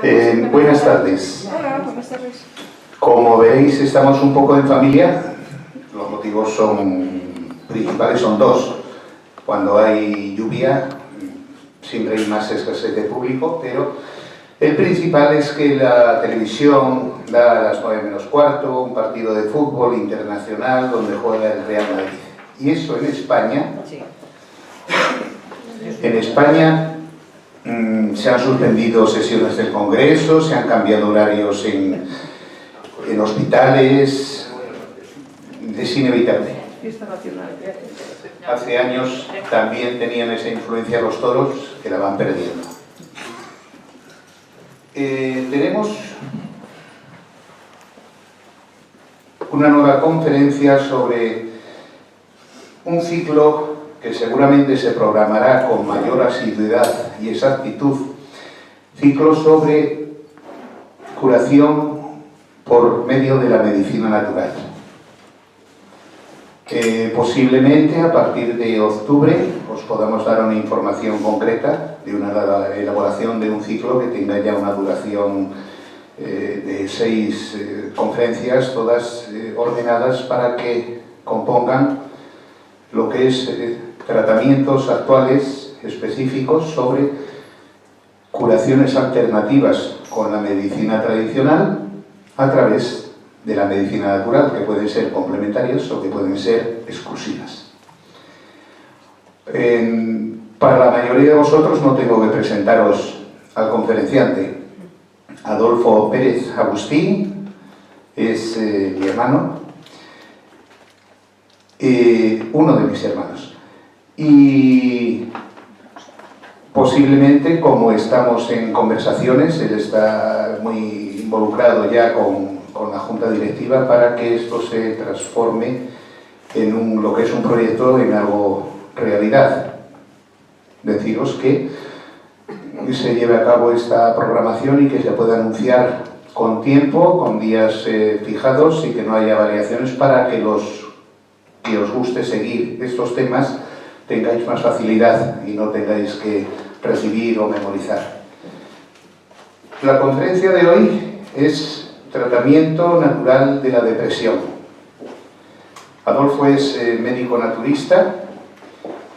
Buenas tardes. Hola, buenas tardes. Como veréis, estamos un poco en familia. Los motivos principales son dos. Cuando hay lluvia, siempre hay más escasez de público, pero el principal es que la televisión da a las 9 menos cuarto un partido de fútbol internacional donde juega el Real Madrid. Y eso en España, se han suspendido sesiones del Congreso, se han cambiado horarios en hospitales, es inevitable. Hace años también tenían esa influencia los toros, que la van perdiendo. Tenemos una nueva conferencia sobre un ciclo que seguramente se programará con mayor asiduidad y exactitud, ciclo sobre curación por medio de la medicina natural. Posiblemente a partir de octubre os podamos dar una información concreta de una elaboración de un ciclo que tenga ya una duración de 6 conferencias, todas ordenadas para que compongan lo que es tratamientos actuales específicos sobre curaciones alternativas con la medicina tradicional a través de la medicina natural, que pueden ser complementarias o que pueden ser exclusivas. Para la mayoría de vosotros no tengo que presentaros al conferenciante. Adolfo Pérez Agustín es mi hermano, uno de mis hermanos. Y posiblemente, como estamos en conversaciones, él está muy involucrado ya con la Junta Directiva para que esto se transforme en lo que es un proyecto en algo realidad. Deciros que se lleve a cabo esta programación y que se pueda anunciar con tiempo, con días fijados y que no haya variaciones para que que os guste seguir estos temas tengáis más facilidad y no tengáis que recibir o memorizar. La conferencia de hoy es Tratamiento Natural de la Depresión. Adolfo es médico naturista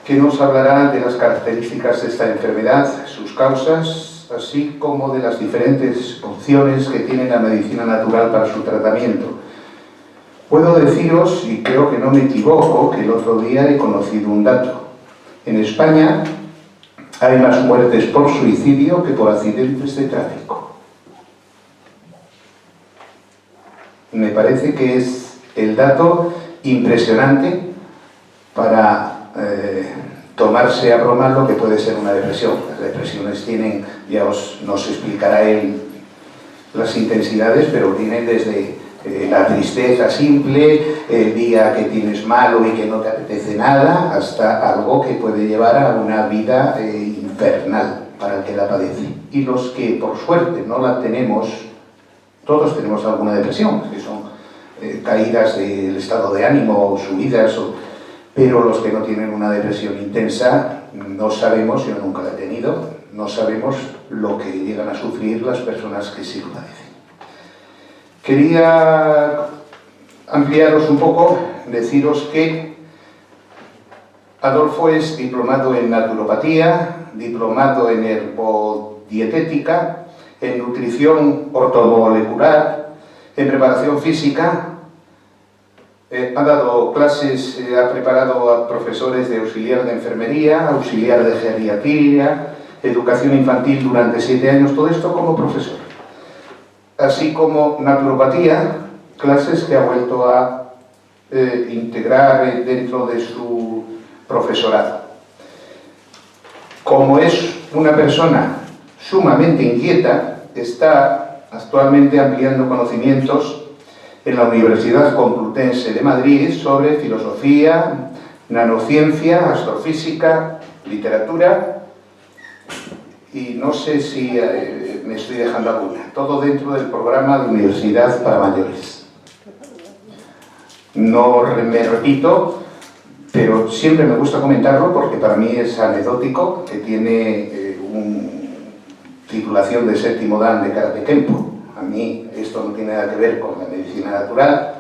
que nos hablará de las características de esta enfermedad, sus causas, así como de las diferentes opciones que tiene la medicina natural para su tratamiento. Puedo deciros, y creo que no me equivoco, que el otro día he conocido un dato. En España hay más muertes por suicidio que por accidentes de tráfico. Me parece que es el dato impresionante para tomarse a broma lo que puede ser una depresión. Las depresiones tienen, nos explicará él las intensidades, pero vienen desde la tristeza simple, el día que tienes malo y que no te apetece nada, hasta algo que puede llevar a una vida infernal para el que la padece. Y los que por suerte no la tenemos, todos tenemos alguna depresión, que son caídas del estado de ánimo, subidas, pero los que no tienen una depresión intensa, no sabemos, yo nunca la he tenido, no sabemos lo que llegan a sufrir las personas que sí lo padecen. Quería ampliaros un poco, deciros que Adolfo es diplomado en naturopatía, diplomado en herbodietética, en nutrición ortomolecular, en preparación física. Ha dado clases, ha preparado a profesores de auxiliar de enfermería, auxiliar de geriatría, educación infantil durante 7 años, todo esto como profesor. Así como naturopatía, clases que ha vuelto a integrar dentro de su profesorado. Como es una persona sumamente inquieta, está actualmente ampliando conocimientos en la Universidad Complutense de Madrid sobre filosofía, nanociencia, astrofísica, literatura y no sé si me estoy dejando alguna. Todo dentro del programa de Universidad para Mayores. No me repito, pero siempre me gusta comentarlo porque para mí es anecdótico, que tiene titulación de séptimo dan de Karate Kempo. A mí esto no tiene nada que ver con la medicina natural,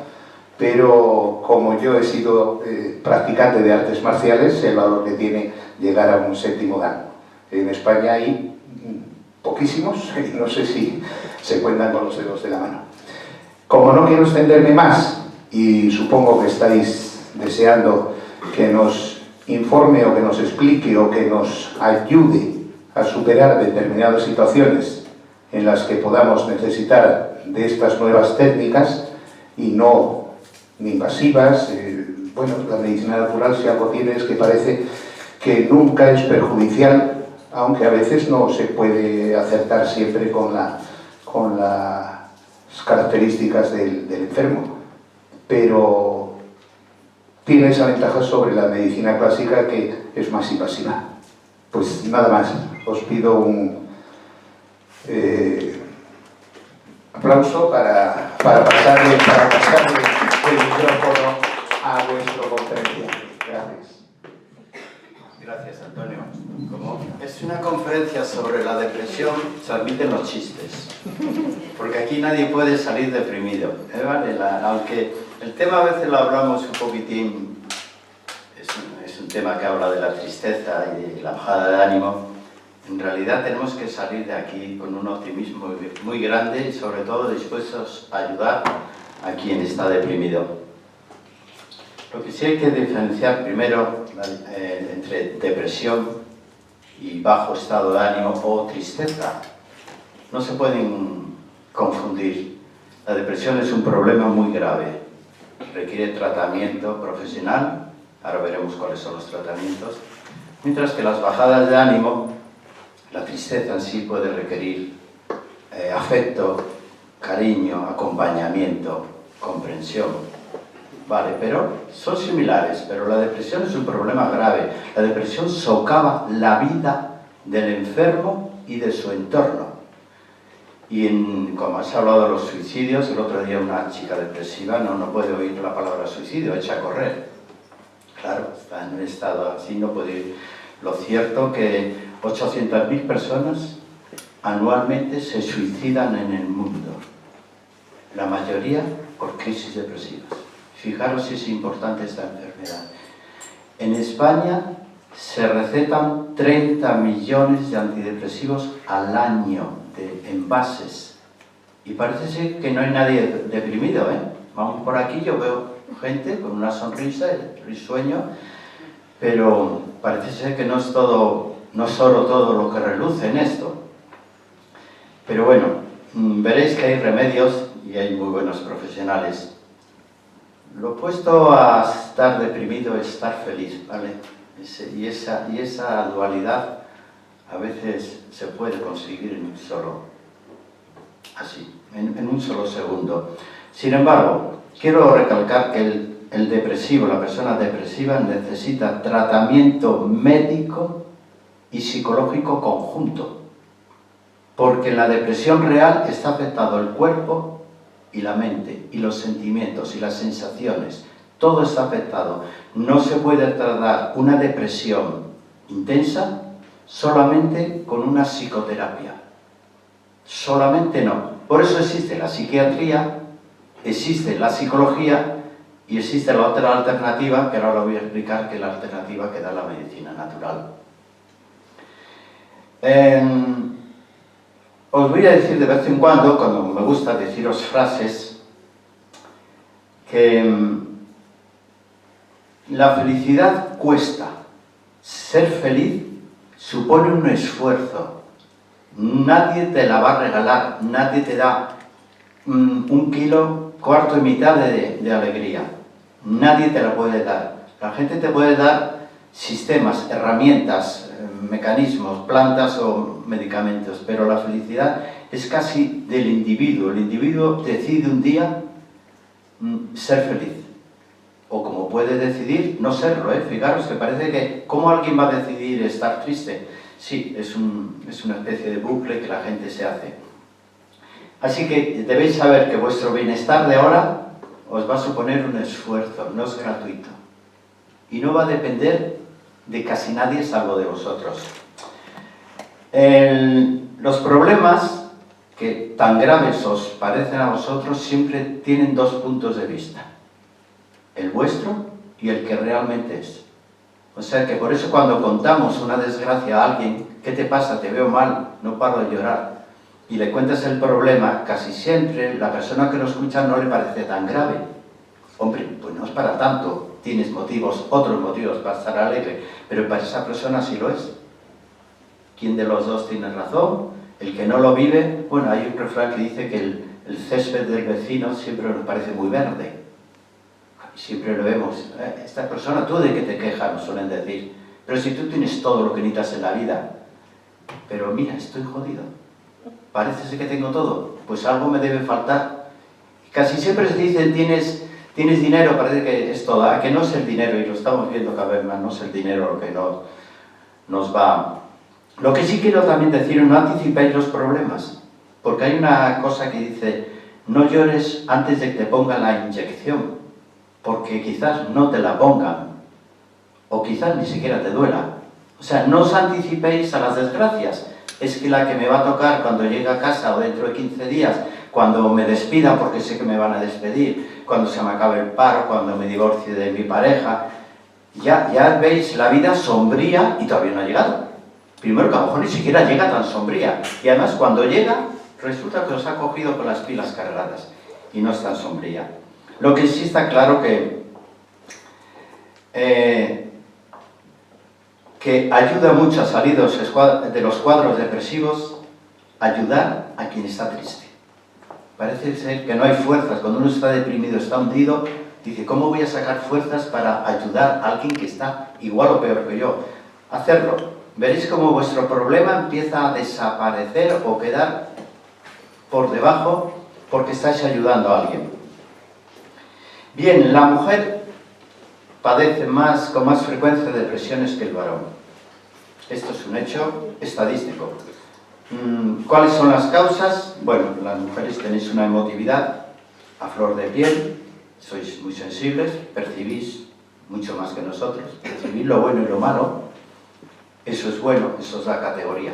pero como yo he sido practicante de artes marciales, sé el valor que tiene llegar a un séptimo dan. En España hay poquísimos, y no sé si se cuentan con los dedos de la mano. Como no quiero extenderme más, y supongo que estáis deseando que nos informe o que nos explique o que nos ayude a superar determinadas situaciones en las que podamos necesitar de estas nuevas técnicas y no invasivas. Bueno, la medicina natural, si algo tiene, es que parece que nunca es perjudicial, aunque a veces no se puede acertar siempre con las características del enfermo, pero tiene esa ventaja sobre la medicina clásica, que es más invasiva. Pues nada más, os pido un aplauso para pasarle el micrófono a vuestro conferenciante. Gracias. Gracias, Antonio. Como es una conferencia sobre la depresión, se admiten los chistes, porque aquí nadie puede salir deprimido, ¿vale? Aunque el tema a veces lo hablamos un poquitín, es un tema que habla de la tristeza y de la bajada de ánimo. En realidad tenemos que salir de aquí con un optimismo muy grande y sobre todo dispuestos a ayudar a quien está deprimido. Lo que sí hay que diferenciar primero entre depresión y bajo estado de ánimo o tristeza. No se pueden confundir. La depresión es un problema muy grave. Requiere tratamiento profesional. Ahora veremos cuáles son los tratamientos. Mientras que las bajadas de ánimo, la tristeza en sí puede requerir afecto, cariño, acompañamiento, comprensión. Vale, pero son similares, pero la depresión es un problema grave. La depresión socava la vida del enfermo y de su entorno. Y como has hablado de los suicidios, el otro día una chica depresiva no puede oír la palabra suicidio, echa a correr. Claro, está en un estado así, no puede ir. Lo cierto que 800.000 personas anualmente se suicidan en el mundo. La mayoría por crisis depresivas. Fijaros si es importante esta enfermedad. En España se recetan 30 millones de antidepresivos al año de envases. Y parece ser que no hay nadie deprimido, ¿eh? Vamos por aquí, yo veo gente con una sonrisa, risueño, pero parece ser que no es solo todo lo que reluce en esto. Pero bueno, veréis que hay remedios y hay muy buenos profesionales. Lo opuesto a estar deprimido es estar feliz, ¿vale? Y esa dualidad a veces se puede conseguir en un solo segundo. Sin embargo, quiero recalcar que el depresivo, la persona depresiva, necesita tratamiento médico y psicológico conjunto, porque en la depresión real está afectado el cuerpo y la mente, y los sentimientos, y las sensaciones. Todo está afectado. No se puede tratar una depresión intensa solamente con una psicoterapia. Solamente no. Por eso existe la psiquiatría, existe la psicología, y existe la otra alternativa, que ahora voy a explicar, que es la alternativa que da la medicina natural. Os voy a decir de vez en cuando me gusta deciros frases, que la felicidad cuesta. Ser feliz supone un esfuerzo. Nadie te la va a regalar, nadie te da un kilo, cuarto y mitad de alegría. Nadie te la puede dar. La gente te puede dar sistemas, herramientas, mecanismos, plantas o medicamentos, pero la felicidad es casi del individuo. El individuo decide un día ser feliz, o como puede decidir no serlo, Fijaros que parece que, ¿cómo alguien va a decidir estar triste? Sí, es una especie de bucle que la gente se hace. Así que debéis saber que vuestro bienestar de ahora os va a suponer un esfuerzo, no es gratuito, y no va a depender de casi nadie salvo de vosotros. Los problemas que tan graves os parecen a vosotros siempre tienen dos puntos de vista. El vuestro y el que realmente es. O sea que por eso cuando contamos una desgracia a alguien, ¿qué te pasa? Te veo mal, no paro de llorar. Y le cuentas el problema, casi siempre la persona que lo escucha no le parece tan grave. Hombre, pues no es para tanto, tienes motivos, otros motivos para estar alegre, pero para esa persona sí lo es. ¿Quién de los dos tiene razón? El que no lo vive, bueno, hay un refrán que dice que el césped del vecino siempre nos parece muy verde. Siempre lo vemos. Esta persona, ¿tú de qué te quejas? Nos suelen decir. Pero si tú tienes todo lo que necesitas en la vida, pero mira, estoy jodido. Parece ser que tengo todo, pues algo me debe faltar. Casi siempre se dicen, tienes dinero, parece que es todo. ¿A que no es el dinero? Y lo estamos viendo cada vez más, no es el dinero lo que nos va... Lo que sí quiero también decir, no anticipéis los problemas, porque hay una cosa que dice, no llores antes de que te pongan la inyección, porque quizás no te la pongan, o quizás ni siquiera te duela. O sea, no os anticipéis a las desgracias. Es que la que me va a tocar cuando llegue a casa o dentro de 15 días, cuando me despida porque sé que me van a despedir, cuando se me acabe el paro, cuando me divorcie de mi pareja, ya veis la vida sombría y todavía no ha llegado. Primero que a lo mejor ni siquiera llega tan sombría. Y además cuando llega, resulta que os ha cogido con las pilas cargadas y no es tan sombría. Lo que sí está claro que ayuda mucho a salir de los cuadros depresivos, ayudar a quien está triste. Parece ser que no hay fuerzas. Cuando uno está deprimido, está hundido, dice, ¿cómo voy a sacar fuerzas para ayudar a alguien que está igual o peor que yo? Hacerlo. Veréis cómo vuestro problema empieza a desaparecer o quedar por debajo porque estáis ayudando a alguien. Bien, la mujer padece con más frecuencia depresiones que el varón. Esto es un hecho estadístico. ¿Cuáles son las causas? Bueno, las mujeres tenéis una emotividad a flor de piel, sois muy sensibles, percibís mucho más que nosotros, percibís lo bueno y lo malo. Eso es bueno, eso os da categoría,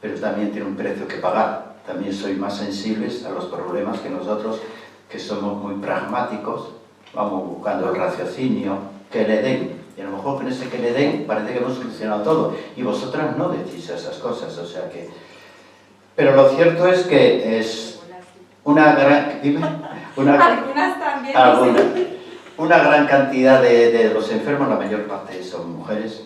pero también tiene un precio que pagar. También sois más sensibles a los problemas que nosotros, que somos muy pragmáticos, vamos buscando el raciocinio, que le den. Y a lo mejor con ese que le den parece que hemos solucionado todo. Y vosotras no decís esas cosas, o sea que... Pero lo cierto es que es una gran... Dime, Algunas también. Una gran cantidad de los enfermos, la mayor parte son mujeres.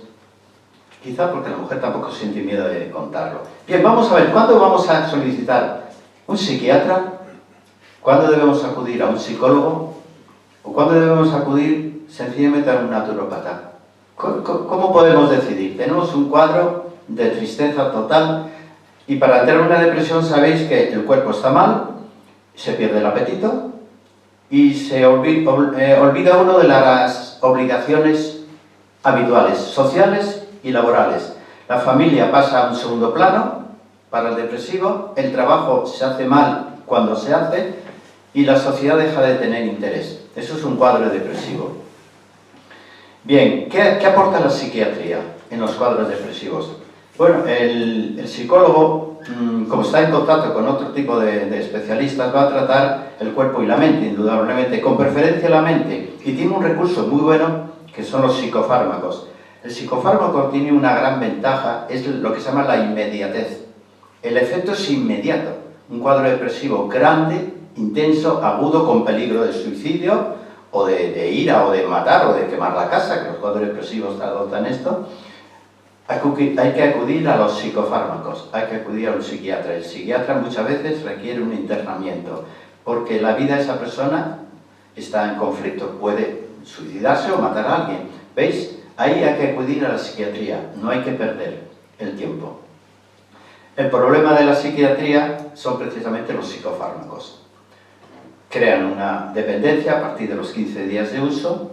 Quizá porque la mujer tampoco siente miedo de contarlo. Bien, vamos a ver, ¿cuándo vamos a solicitar un psiquiatra? ¿Cuándo debemos acudir a un psicólogo? ¿O cuándo debemos acudir sencillamente a un naturópata? ¿Cómo podemos decidir? Tenemos un cuadro de tristeza total y para entrar en una depresión sabéis que el cuerpo está mal, se pierde el apetito y se olvida uno de las obligaciones habituales, sociales y laborales. La familia pasa a un segundo plano para el depresivo, el trabajo se hace mal cuando se hace y la sociedad deja de tener interés. Eso es un cuadro depresivo. Bien, ¿qué aporta la psiquiatría en los cuadros depresivos? Bueno, el psicólogo, como está en contacto con otro tipo de especialistas, va a tratar el cuerpo y la mente, indudablemente, con preferencia la mente, y tiene un recurso muy bueno que son los psicofármacos. El psicofármaco tiene una gran ventaja, es lo que se llama la inmediatez. El efecto es inmediato. Un cuadro depresivo grande, intenso, agudo, con peligro de suicidio, o de ira, o de matar, o de quemar la casa, que los cuadros depresivos adoptan esto. Hay que acudir a los psicofármacos, hay que acudir a un psiquiatra. El psiquiatra muchas veces requiere un internamiento, porque la vida de esa persona está en conflicto. Puede suicidarse o matar a alguien. ¿Veis? Ahí hay que acudir a la psiquiatría, no hay que perder el tiempo. El problema de la psiquiatría son precisamente los psicofármacos. Crean una dependencia a partir de los 15 días de uso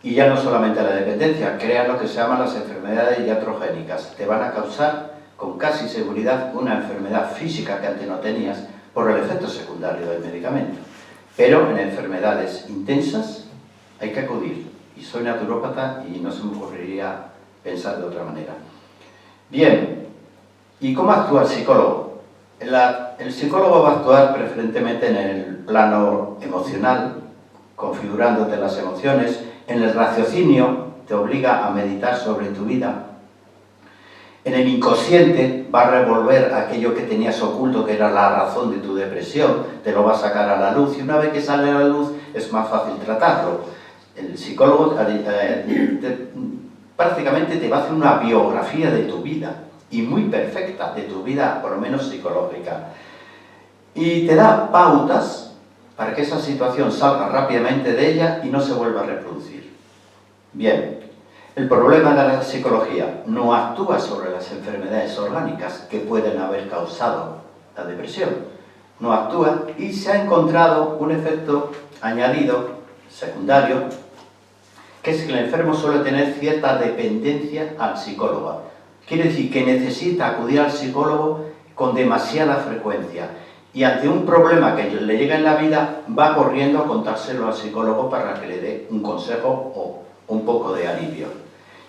y ya no solamente la dependencia, crean lo que se llaman las enfermedades iatrogénicas. Te van a causar con casi seguridad una enfermedad física que antes no tenías por el efecto secundario del medicamento. Pero en enfermedades intensas hay que acudir. Y soy naturópata y no se me ocurriría pensar de otra manera. Bien, ¿Y cómo actúa el psicólogo? El psicólogo va a actuar preferentemente en el plano emocional, configurándote las emociones. En el raciocinio te obliga a meditar sobre tu vida. En el inconsciente va a revolver aquello que tenías oculto, que era la razón de tu depresión, te lo va a sacar a la luz, y una vez que sale a la luz es más fácil tratarlo. El psicólogo prácticamente te va a hacer una biografía de tu vida, y muy perfecta, de tu vida, por lo menos psicológica. Y te da pautas para que esa situación salga rápidamente de ella y no se vuelva a reproducir. Bien, el problema de la psicología no actúa sobre las enfermedades orgánicas que pueden haber causado la depresión. No actúa, y se ha encontrado un efecto añadido, secundario, que es que el enfermo suele tener cierta dependencia al psicólogo. Quiere decir que necesita acudir al psicólogo con demasiada frecuencia, y ante un problema que le llega en la vida va corriendo a contárselo al psicólogo para que le dé un consejo o un poco de alivio.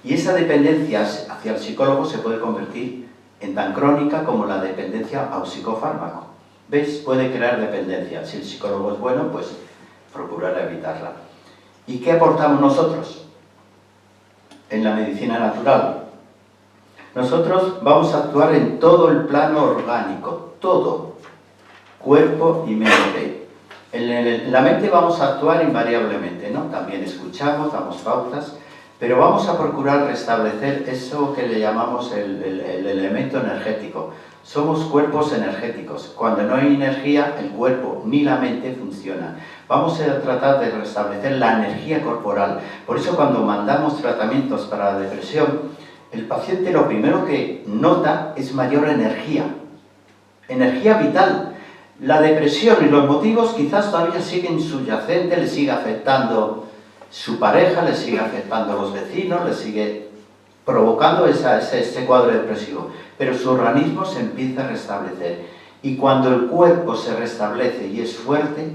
Y esa dependencia hacia el psicólogo se puede convertir en tan crónica como la dependencia a un psicofármaco. ¿Ves? Puede crear dependencia. Si el psicólogo es bueno, pues procurar evitarla. ¿Y qué aportamos nosotros en la medicina natural? Nosotros vamos a actuar en todo el plano orgánico, todo, cuerpo y mente. En la mente vamos a actuar invariablemente, ¿no? También escuchamos, damos pautas, pero vamos a procurar restablecer eso que le llamamos el elemento energético. Somos cuerpos energéticos. Cuando no hay energía, el cuerpo ni la mente funcionan. Vamos a tratar de restablecer la energía corporal. Por eso cuando mandamos tratamientos para la depresión, el paciente lo primero que nota es mayor energía vital. La depresión y los motivos quizás todavía siguen subyacentes, le sigue afectando su pareja, le sigue afectando a los vecinos, le sigue provocando ese cuadro depresivo, pero su organismo se empieza a restablecer, y cuando el cuerpo se restablece y es fuerte,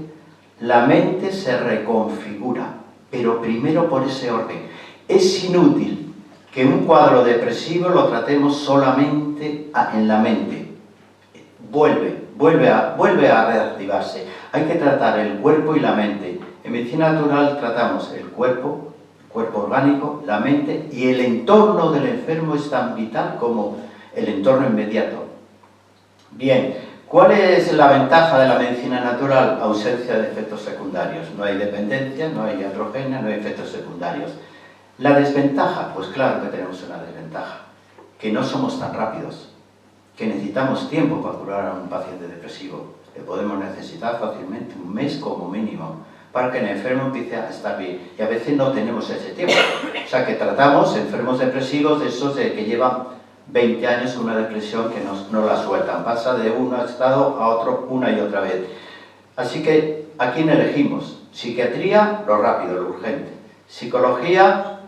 la mente se reconfigura, pero primero por ese orden. Es inútil que un cuadro depresivo lo tratemos solamente en la mente. Vuelve a reactivarse. Hay que tratar el cuerpo y la mente. En medicina natural tratamos el cuerpo orgánico, la mente, y el entorno del enfermo es tan vital como el entorno inmediato. Bien, ¿cuál es la ventaja de la medicina natural? Ausencia de efectos secundarios. No hay dependencia, no hay iatrogenia, no hay efectos secundarios. La desventaja, pues claro que tenemos una desventaja, que no somos tan rápidos, que necesitamos tiempo para curar a un paciente depresivo. Le podemos necesitar fácilmente un mes como mínimo para que el enfermo empiece a estar bien, y a veces no tenemos ese tiempo. O sea que tratamos enfermos depresivos de esos que llevan 20 años una depresión que no la sueltan, pasa de un estado a otro una y otra vez. Así que, ¿a quién elegimos? Psiquiatría, lo rápido, lo urgente. Psicología,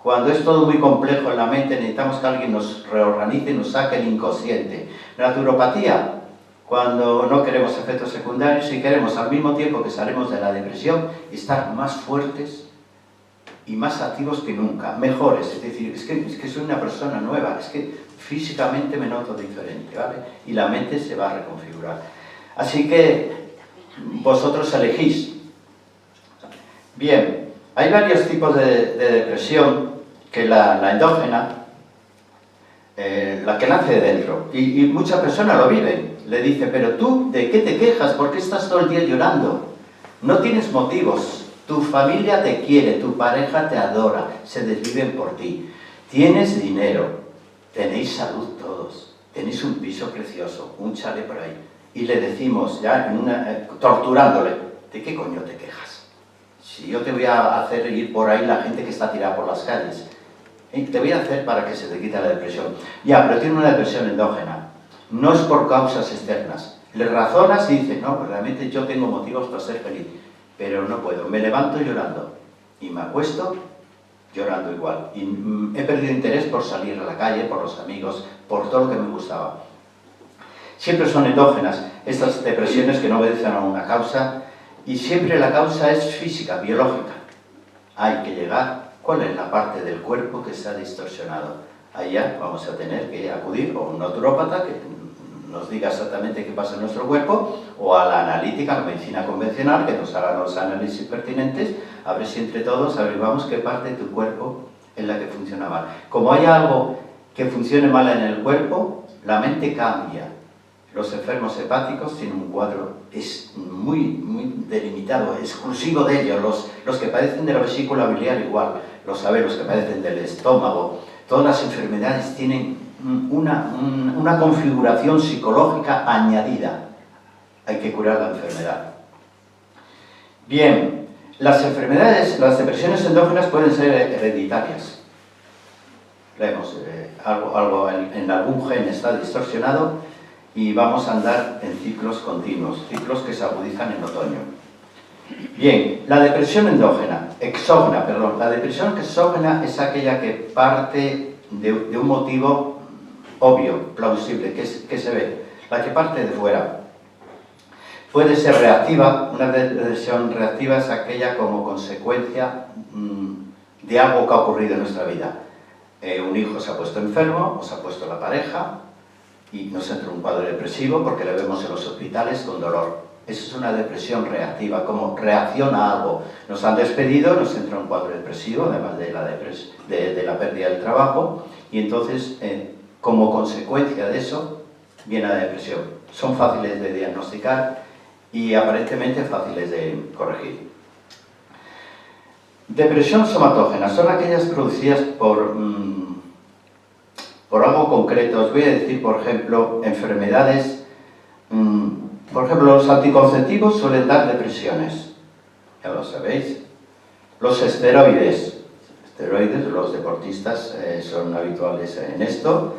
cuando es todo muy complejo en la mente, necesitamos que alguien nos reorganice y nos saque el inconsciente. Naturopatía, cuando no queremos efectos secundarios y queremos al mismo tiempo que salimos de la depresión estar más fuertes y más activos que nunca, mejores. Es decir, es que soy una persona nueva, es que físicamente me noto diferente, ¿vale? Y la mente se va a reconfigurar. Así que vosotros elegís. Bien, hay varios tipos de depresión, que la endógena, la que nace de dentro, y muchas personas lo viven. Le dice, pero tú, ¿de qué te quejas? ¿Por qué estás todo el día llorando? No tienes motivos. Tu familia te quiere, tu pareja te adora, se desviven por ti. Tienes dinero, tenéis salud todos, tenéis un piso precioso, un chalet por ahí. Y le decimos, ya torturándole, ¿de qué coño te quejas? Si yo te voy a hacer ir por ahí la gente que está tirada por las calles, te voy a hacer para que se te quite la depresión. Ya, pero tiene una depresión endógena. No es por causas externas. Le razonas y dices, no, realmente yo tengo motivos para ser feliz, pero no puedo. Me levanto llorando y me acuesto llorando igual. Y he perdido interés por salir a la calle, por los amigos, por todo lo que me gustaba. Siempre son endógenas estas depresiones que no obedecen a una causa, y siempre la causa es física, biológica. Hay que llegar, ¿cuál es la parte del cuerpo que se ha distorsionado? Ahí ya vamos a tener que acudir a un naturópata que nos diga exactamente qué pasa en nuestro cuerpo, o a la analítica, la medicina convencional, que nos haga los análisis pertinentes, a ver si entre todos averiguamos qué parte de tu cuerpo es la que funciona mal. Como hay algo que funcione mal en el cuerpo, la mente cambia. Los enfermos hepáticos tienen un cuadro muy delimitado, exclusivo de ellos. Los que padecen de la vesícula biliar igual, los que padecen del estómago. Todas las enfermedades tienen una configuración psicológica añadida. Hay que curar la enfermedad. Bien, las depresiones endógenas pueden ser hereditarias. Leemos, algo en algún gen está distorsionado y vamos a andar en ciclos continuos, ciclos que se agudizan en otoño. Bien, la depresión exógena, la depresión exógena es aquella que parte de un motivo obvio, plausible, que se ve, la que parte de fuera. Puede ser reactiva, una depresión reactiva es aquella como consecuencia de algo que ha ocurrido en nuestra vida. Un hijo se ha puesto enfermo, o se ha puesto la pareja, y nos entra un cuadro depresivo porque le vemos en los hospitales con dolor. Eso es una depresión reactiva, como reacciona a algo. Nos han despedido, nos entra un cuadro depresivo, además de la pérdida del trabajo, y entonces, como consecuencia de eso, viene la depresión. Son fáciles de diagnosticar y aparentemente fáciles de corregir. Depresión somatógena son aquellas producidas por algo concreto. Os voy a decir, por ejemplo, enfermedades. Por ejemplo, los anticonceptivos suelen dar depresiones, ya lo sabéis. Los esteroides, los deportistas son habituales en esto.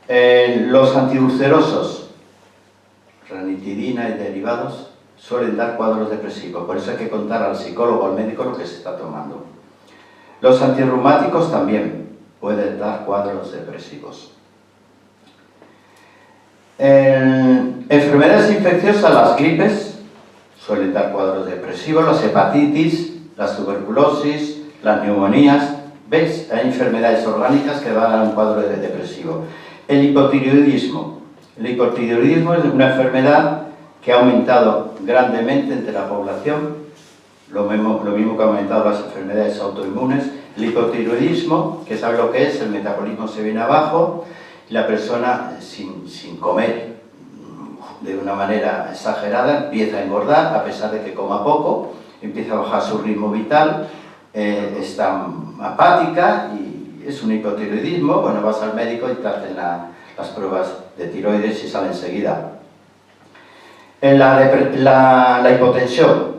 Los antiulcerosos, ranitidina y derivados, suelen dar cuadros depresivos. Por eso hay que contar al psicólogo o al médico lo que se está tomando. Los antirreumáticos también pueden dar cuadros depresivos. Enfermedades infecciosas, las gripes suelen dar cuadros depresivos, las hepatitis, las tuberculosis, las neumonías. ¿Veis? Hay enfermedades orgánicas que van a un cuadro depresivo. El hipotiroidismo. El hipotiroidismo es una enfermedad que ha aumentado grandemente entre la población, lo mismo que ha aumentado las enfermedades autoinmunes. El hipotiroidismo, que sabe lo que es, el metabolismo se viene abajo, y la persona sin comer de una manera exagerada empieza a engordar, a pesar de que coma poco, empieza a bajar su ritmo vital, está apática y es un hipotiroidismo. Bueno, vas al médico y te hacen las pruebas de tiroides y sale enseguida. La hipotensión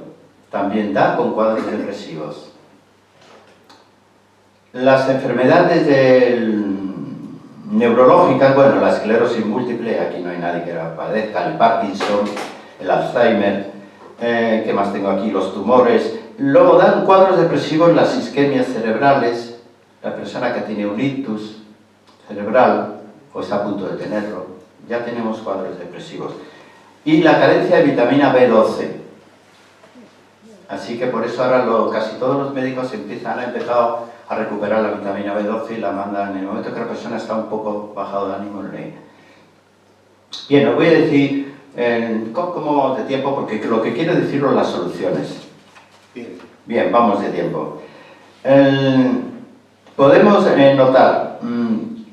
también da con cuadros depresivos. Las enfermedades neurológicas, bueno, la esclerosis múltiple, aquí no hay nadie que la padezca, el Parkinson, el Alzheimer, ¿qué más tengo aquí? Los tumores. Luego dan cuadros depresivos las isquemias cerebrales, la persona que tiene un ictus cerebral o está a punto de tenerlo, ya tenemos cuadros depresivos. Y la carencia de vitamina B12. Así que por eso ahora casi todos los médicos han empezado a recuperar la vitamina B12 y la mandan en el momento que la persona está un poco bajado de ánimo. Bien, os voy a decir como de tiempo, porque lo que quiero decirlo las soluciones. Bien, vamos de tiempo. Podemos notar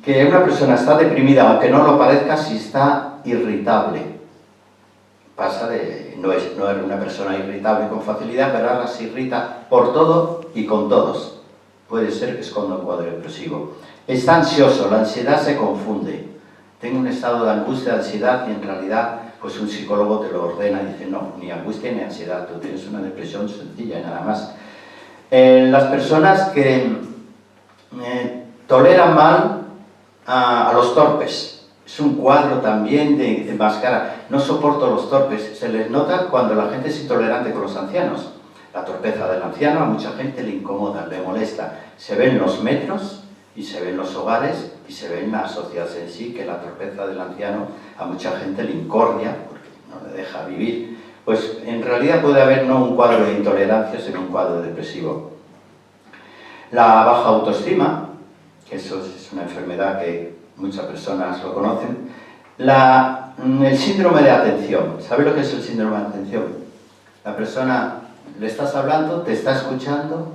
que una persona está deprimida, aunque no lo parezca, si está irritable. No es una persona irritable con facilidad, pero ahora se irrita por todo y con todos. Puede ser que esconda un cuadro depresivo. Está ansioso, la ansiedad se confunde. Tengo un estado de angustia, de ansiedad, y en realidad pues un psicólogo te lo ordena y dice no, ni angustia ni ansiedad, tú tienes una depresión sencilla y nada más. Las personas que toleran mal a los torpes. Es un cuadro también de máscara. No soporto los torpes. Se les nota cuando la gente es intolerante con los ancianos. La torpeza del anciano a mucha gente le incomoda, le molesta. Se ven los metros y se ven los hogares y se ve en la sociedad en sí, que la torpeza del anciano a mucha gente le incordia porque no le deja vivir. Pues en realidad puede haber no un cuadro de intolerancia, sino un cuadro depresivo. La baja autoestima que eso es una enfermedad que muchas personas lo conocen. El síndrome de atención. ¿Sabe lo que es el síndrome de atención? La persona, le estás hablando, te está escuchando.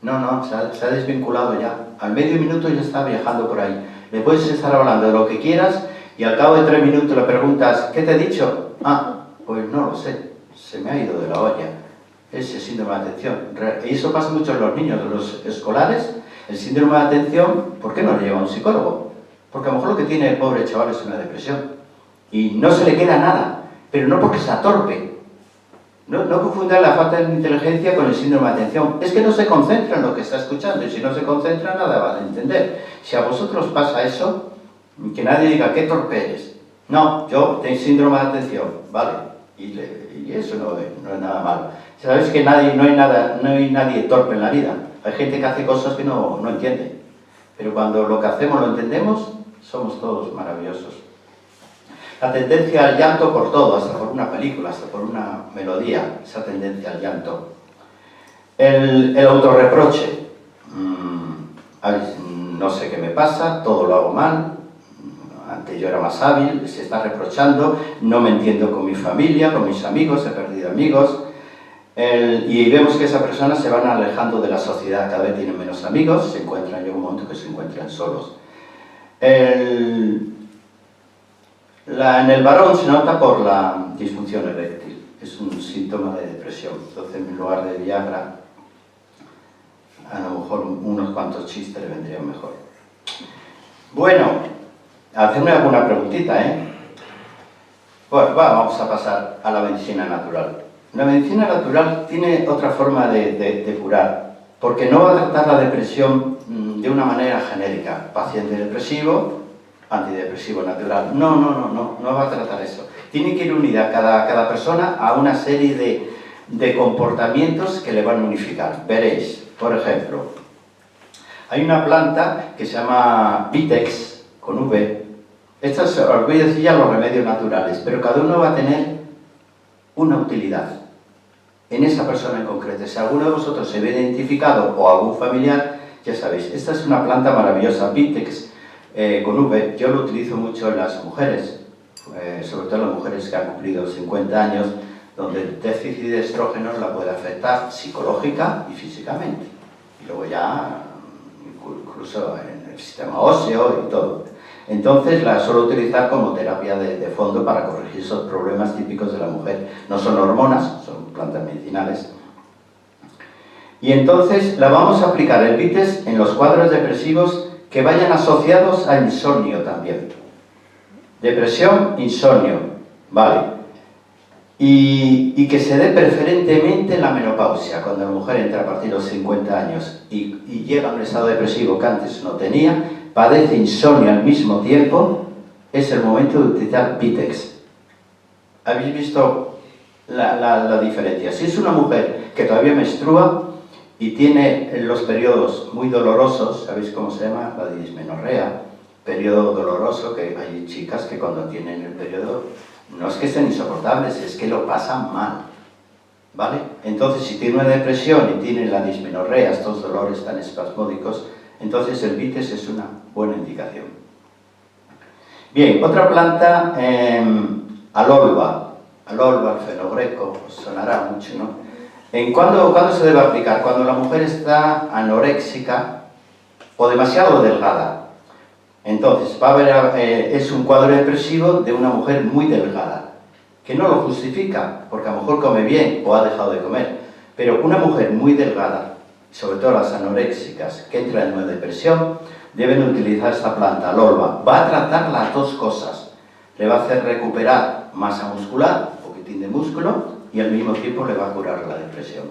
No, se ha desvinculado ya. Al medio minuto ya está viajando por ahí. Le puedes estar hablando de lo que quieras y al cabo de 3 minutos le preguntas, ¿qué te he dicho? Ah, pues no lo sé, se me ha ido de la olla. Ese síndrome de atención. Y eso pasa mucho en los niños, en los escolares. El síndrome de atención, ¿por qué no le lleva a un psicólogo? Porque a lo mejor lo que tiene el pobre chaval es una depresión. Y no se le queda nada, pero no porque sea torpe. No confundan la falta de inteligencia con el síndrome de atención. Es que no se concentra en lo que está escuchando y si no se concentra nada va a entender. Si a vosotros pasa eso, que nadie diga qué torpe eres. No, yo tengo síndrome de atención, ¿vale? Y eso no es nada malo. Sabes que no hay nadie torpe en la vida. Hay gente que hace cosas que no entiende. Pero cuando lo que hacemos lo entendemos, somos todos maravillosos. La tendencia al llanto por todo, hasta por una película, hasta por una melodía, esa tendencia al llanto. El autorreproche. No sé qué me pasa, todo lo hago mal, antes yo era más hábil, se está reprochando, no me entiendo con mi familia, con mis amigos, he perdido amigos. Y vemos que esas personas se van alejando de la sociedad, cada vez tienen menos amigos, se encuentran, llega un momento que se encuentran solos. En el varón se nota por la disfunción eréctil, es un síntoma de depresión. Entonces, en lugar de Viagra, a lo mejor unos cuantos chistes le vendrían mejor. Bueno, hacedme alguna preguntita, ¿eh? Bueno, vamos a pasar a la medicina natural. La medicina natural tiene otra forma de curar, porque no va a tratar la depresión de una manera genérica. Paciente depresivo, antidepresivo natural. No va a tratar eso. Tiene que ir unida cada persona a una serie de comportamientos que le van a unificar. Veréis, por ejemplo, hay una planta que se llama Vitex, con V. Estas os voy a decir ya los remedios naturales, pero cada uno va a tener una utilidad en esa persona en concreto. Si alguno de vosotros se ve identificado o algún familiar, ya sabéis, esta es una planta maravillosa, Vitex, con V. Yo lo utilizo mucho en las mujeres, sobre todo en las mujeres que han cumplido 50 años, donde el déficit de estrógenos la puede afectar psicológica y físicamente. Y luego ya, incluso en el sistema óseo y todo. Entonces la suelo utilizar como terapia de fondo para corregir esos problemas típicos de la mujer. No son hormonas, son plantas medicinales. Y entonces la vamos a aplicar el Vitex en los cuadros depresivos que vayan asociados a insomnio también. Depresión, insomnio, vale. Y que se dé preferentemente en la menopausia, cuando la mujer entra a partir de los 50 años y llega a un estado depresivo que antes no tenía, padece insomnio al mismo tiempo, es el momento de utilizar Vitex. ¿Habéis visto la diferencia? Si es una mujer que todavía menstrua y tiene los periodos muy dolorosos, ¿sabéis cómo se llama? La dismenorrea, periodo doloroso, que hay chicas que cuando tienen el periodo no es que estén insoportables, es que lo pasan mal, ¿vale? Entonces, si tiene una depresión y tiene la dismenorrea, estos dolores tan espasmódicos, entonces el Vitex es una buena indicación. Bien, otra planta, alolva, el fenogreco, os sonará mucho, ¿no? ¿Cuándo se debe aplicar? Cuando la mujer está anoréxica o demasiado delgada. Entonces, va a haber, es un cuadro depresivo de una mujer muy delgada, que no lo justifica, porque a lo mejor come bien o ha dejado de comer, pero una mujer muy delgada, sobre todo las anoréxicas, que entran en una depresión, deben utilizar esta planta, alolva. Va a tratar las dos cosas. Le va a hacer recuperar masa muscular, un poquitín de músculo, y al mismo tiempo le va a curar la depresión.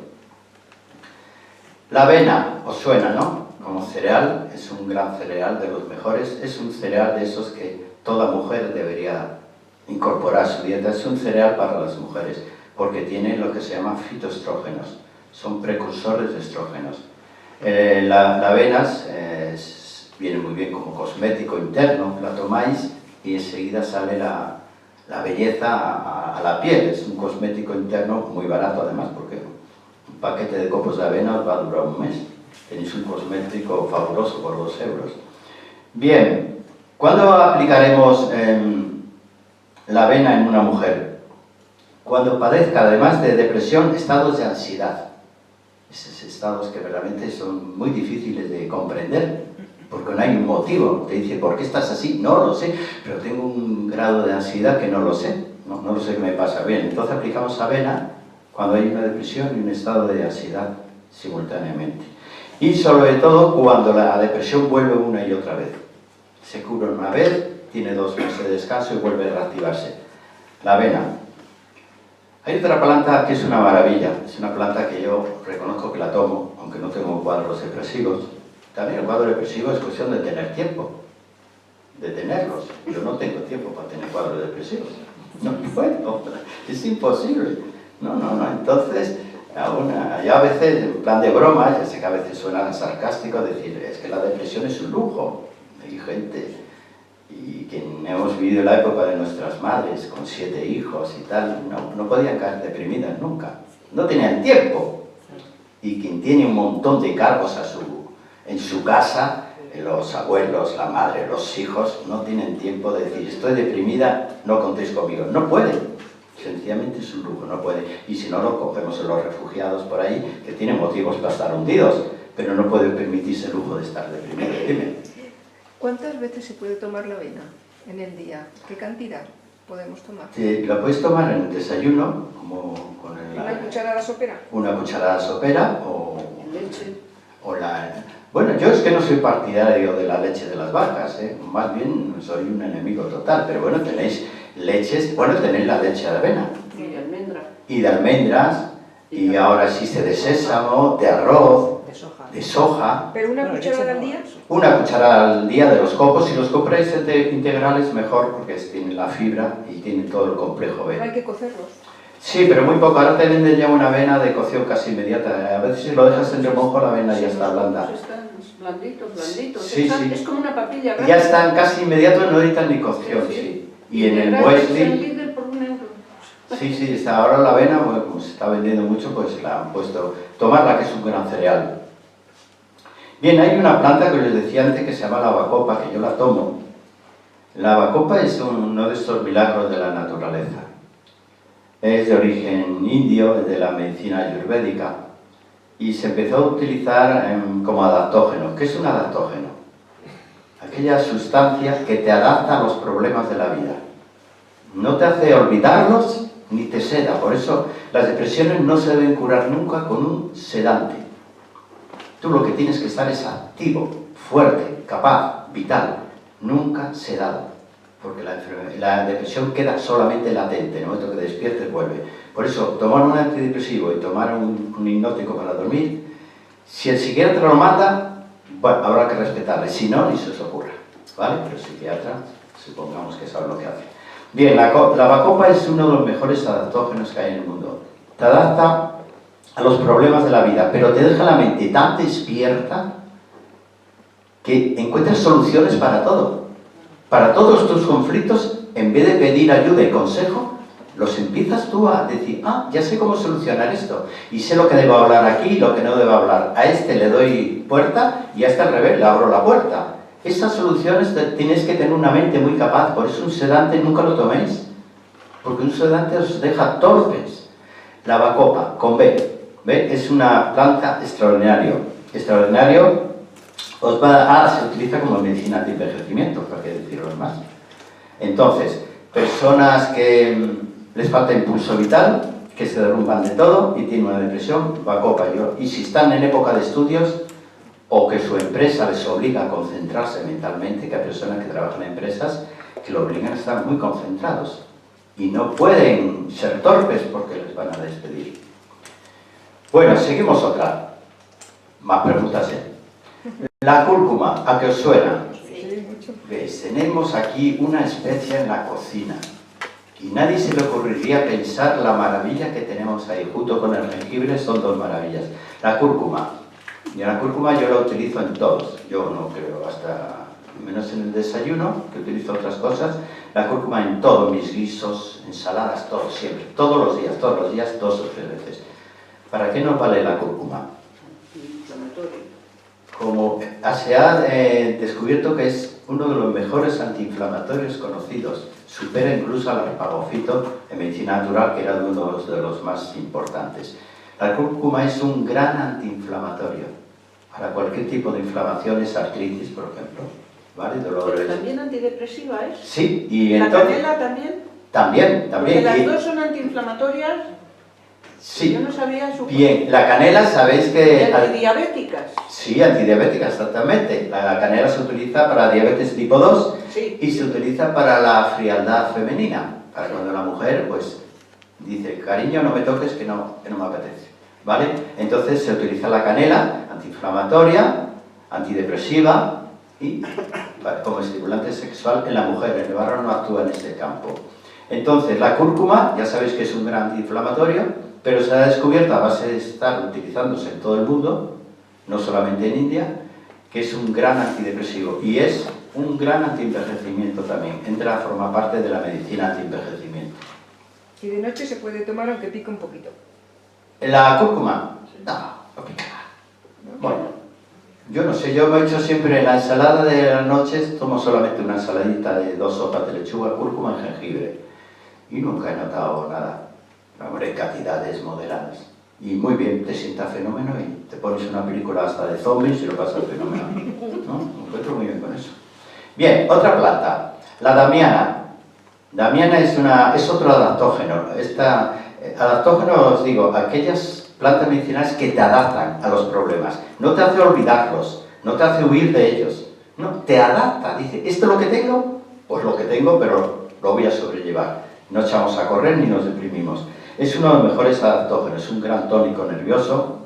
La avena, os suena, ¿no? Como cereal, es un gran cereal de los mejores, es un cereal de esos que toda mujer debería incorporar a su dieta, es un cereal para las mujeres, porque tiene lo que se llama fitoestrógenos, son precursores de estrógenos. La avena viene muy bien como cosmético interno, la tomáis y enseguida sale la belleza a la piel, es un cosmético interno muy barato además, porque un paquete de copos de avena os va a durar un mes. Tenéis un cosmético fabuloso por 2 euros. Bien, ¿cuándo aplicaremos la avena en una mujer? Cuando padezca, además de depresión, estados de ansiedad. Esos estados que realmente son muy difíciles de comprender, porque no hay un motivo. Te dice, ¿por qué estás así? No lo sé, pero tengo un grado de ansiedad que no lo sé. No lo sé qué me pasa. Bien, entonces aplicamos avena cuando hay una depresión y un estado de ansiedad simultáneamente. Y sobre todo cuando la depresión vuelve una y otra vez. Se cura una vez, tiene 2 meses de descanso y vuelve a reactivarse. La avena. Hay otra planta que es una maravilla. Es una planta que yo reconozco que la tomo, aunque no tengo cuadros depresivos. También el cuadro depresivo es cuestión de tener tiempo, de tenerlos. Yo no tengo tiempo para tener cuadros depresivos. No puedo, es imposible. No. Entonces, yo a veces, en plan de broma, ya sé que a veces suena sarcástico decir, es que la depresión es un lujo. Hay gente, y que hemos vivido la época de nuestras madres, con 7 hijos y tal, no podían caer deprimidas nunca. No tenían tiempo. Y quien tiene un montón de cargos en su casa, los abuelos, la madre, los hijos, no tienen tiempo de decir, estoy deprimida, no contéis conmigo. No pueden. Sencillamente es un lujo, no puede. Y si no, lo cogemos en los refugiados por ahí, que tienen motivos para estar hundidos, pero no pueden permitirse el lujo de estar deprimidos. Dime. ¿Cuántas veces se puede tomar la avena en el día? ¿Qué cantidad podemos tomar? La puedes tomar en el desayuno, como con ¿Una cucharada sopera? Una cucharada sopera o Leche. Bueno, yo es que no soy partidario de la leche de las vacas, más bien soy un enemigo total, pero bueno, tenéis leches, tenéis la leche de avena. Y de almendra. Y de almendras, y ahora existe de sésamo, de arroz, de soja. ¿Pero una cucharada al día? Una cucharada al día de los copos. Si los compráis integrales, mejor, porque tienen la fibra y tienen todo el complejo B. Hay que cocerlos. Sí, pero muy poco. Ahora te venden ya una avena de cocción casi inmediata. A veces si lo dejas en remojo, la avena ya está blanda. Están blanditos. Sí. Es como una papilla grande. Ya están casi inmediatos, no necesitan ni cocción, sí. Y en el Wesley... por 1 euro. Sí, está ahora la avena, bueno, como se está vendiendo mucho, pues la han puesto. Tomarla, que es un gran cereal. Bien, hay una planta que les decía antes que se llama la bacopa, que yo la tomo. La bacopa es uno de estos milagros de la naturaleza. Es de origen indio, de la medicina ayurvédica, y se empezó a utilizar como adaptógeno. ¿Qué es un adaptógeno? Aquella sustancia que te adapta a los problemas de la vida. No te hace olvidarlos ni te seda. Por eso las depresiones no se deben curar nunca con un sedante. Tú lo que tienes que estar es activo, fuerte, capaz, vital, nunca sedado. Porque la depresión queda solamente latente, en el momento que despiertes vuelve. Por eso, tomar un antidepresivo y tomar un hipnótico para dormir, si el psiquiatra lo manda, bueno, habrá que respetarle, si no, ni se os ocurra, ¿vale? Pero el psiquiatra, supongamos que sabe lo que hace. Bien, la bacopa es uno de los mejores adaptógenos que hay en el mundo. Te adapta a los problemas de la vida, pero te deja la mente tan despierta que encuentras soluciones para todo. Para todos tus conflictos, en vez de pedir ayuda y consejo, los empiezas tú a decir, ya sé cómo solucionar esto, y sé lo que debo hablar aquí y lo que no debo hablar. A este le doy puerta y a este al revés le abro la puerta. Esas soluciones tienes que tener una mente muy capaz, por eso un sedante nunca lo toméis, porque un sedante os deja torpes. La bacopa, con B, es una planta extraordinario. Se utiliza como medicina de envejecimiento, para qué decirlo más. Entonces, personas que les falta impulso vital, que se derrumban de todo y tienen una depresión, bacopa. Y si están en época de estudios o que su empresa les obliga a concentrarse mentalmente, que hay personas que trabajan en empresas que lo obligan a estar muy concentrados y no pueden ser torpes porque les van a despedir. Bueno, seguimos otra. Más preguntas, La cúrcuma, ¿a qué os suena? Sí, mucho. ¿Veis? Tenemos aquí una especia en la cocina y nadie se le ocurriría pensar la maravilla que tenemos ahí. Junto con el jengibre son 2 maravillas. La cúrcuma. Y la cúrcuma yo la utilizo en todos. Yo no creo, hasta menos en el desayuno, que utilizo otras cosas. La cúrcuma en todos mis guisos, ensaladas, todo, siempre. Todos los días, 2 o 3 veces. ¿Para qué nos vale la cúrcuma? como se ha descubierto que es uno de los mejores antiinflamatorios conocidos, supera incluso al arpagofito en medicina natural, que era uno de los más importantes. La cúrcuma es un gran antiinflamatorio para cualquier tipo de inflamaciones, artritis, por ejemplo, ¿vale? Dolores. Pero también antidepresiva es. Sí, y ¿La entonces... canela también? También. Porque las Y- dos son antiinflamatorias. Sí. Yo no sabía su... Bien, la canela, sabéis Y que... antidiabéticas. Sí, antidiabética, exactamente. La canela se utiliza para diabetes tipo 2 Sí. y se utiliza para la frialdad femenina, para cuando la mujer, pues, dice, cariño, no me toques, que no me apetece, ¿vale? Entonces se utiliza la canela, antiinflamatoria, antidepresiva y como estimulante sexual en la mujer. El varón no actúa en este campo. Entonces, la cúrcuma, ya sabéis que es un gran antiinflamatorio, pero se ha descubierto a base de estar utilizándose en todo el mundo, no solamente en India, que es un gran antidepresivo y es un gran antienvejecimiento también. Entra a formar parte de la medicina antienvejecimiento. Y de noche se puede tomar aunque pique un poquito. ¿La cúrcuma? No pica. Bueno, yo no sé, yo me he hecho siempre la ensalada de las noches, tomo solamente una ensaladita de 2 hojas de lechuga, cúrcuma y jengibre. Y nunca he notado nada. Hombre, cantidades moderadas. Y muy bien, te sienta fenómeno y te pones una película hasta de zombies y lo pasas fenomenal. ¿No? Me encuentro muy bien con eso. Bien, otra planta, la damiana. Damiana es otro adaptógeno. Adaptógeno, os digo, aquellas plantas medicinales que te adaptan a los problemas. No te hace olvidarlos, no te hace huir de ellos. No, te adapta. Dice, ¿esto es lo que tengo? Pues lo que tengo, pero lo voy a sobrellevar. No echamos a correr ni nos deprimimos. Es uno de los mejores adaptógenos, es un gran tónico nervioso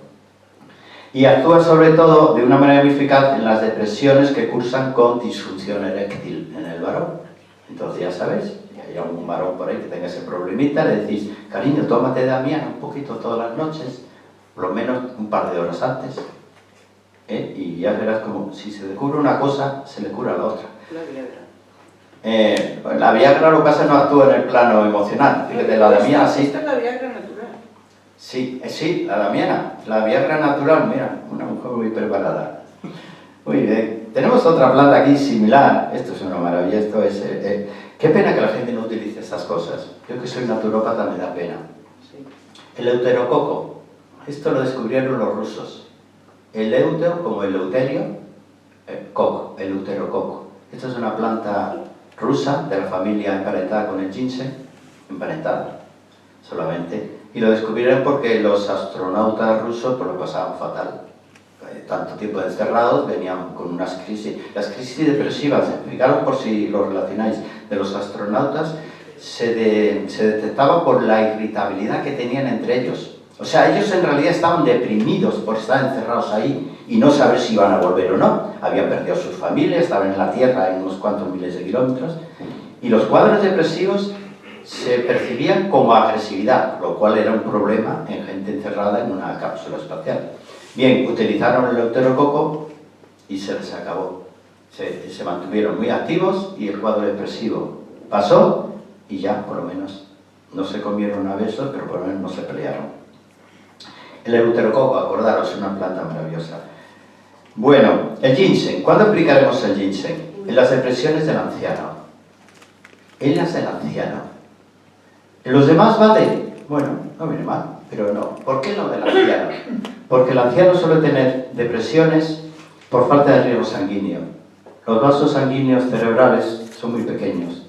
y actúa sobre todo de una manera muy eficaz en las depresiones que cursan con disfunción eréctil en el varón. Entonces ya sabéis, hay algún varón por ahí que tenga ese problemita, le decís, cariño, tómate damiana un poquito todas las noches, por lo menos un par de horas antes, y ya verás como si se le cura una cosa, se le cura la otra. La Viagra. La Viagra lo que pasa no actúa en el plano emocional, fíjate, la damiana sí. Esta es la Viagra natural. Sí, la damiana, la Viagra natural, mira, una mujer muy preparada. Muy bien, tenemos otra planta aquí similar, esto es una maravilla, esto es... qué pena que la gente no utilice estas cosas, yo que soy naturópata me da pena. Sí. El euterococo, esto lo descubrieron los rusos. El eutero, como el euterio, coco, el euterococo. Esta es una planta rusa de la familia emparentada con el ginseng, emparentada solamente, y lo descubrieron porque los astronautas rusos pues lo pasaban fatal. Tanto tiempo encerrados, venían con unas crisis. Las crisis depresivas, fijaros por si lo relacionáis, de los astronautas, se detectaban por la irritabilidad que tenían entre ellos. O sea, ellos en realidad estaban deprimidos por estar encerrados ahí y no saber si iban a volver o no. Habían perdido sus familias, estaban en la Tierra en unos cuantos miles de kilómetros. Y los cuadros depresivos se percibían como agresividad, lo cual era un problema en gente encerrada en una cápsula espacial. Bien, utilizaron el euterococo y se les acabó. Se mantuvieron muy activos y el cuadro depresivo pasó y ya, por lo menos, no se comieron a besos, pero por lo menos no se pelearon. El euterococo, acordaros, es una planta maravillosa. Bueno, el ginseng. ¿Cuándo aplicaremos el ginseng? En las depresiones del anciano. En las del anciano. ¿En los demás vale? Bueno, no viene mal, pero no. ¿Por qué no del anciano? Porque el anciano suele tener depresiones por falta de riego sanguíneo. Los vasos sanguíneos cerebrales son muy pequeños,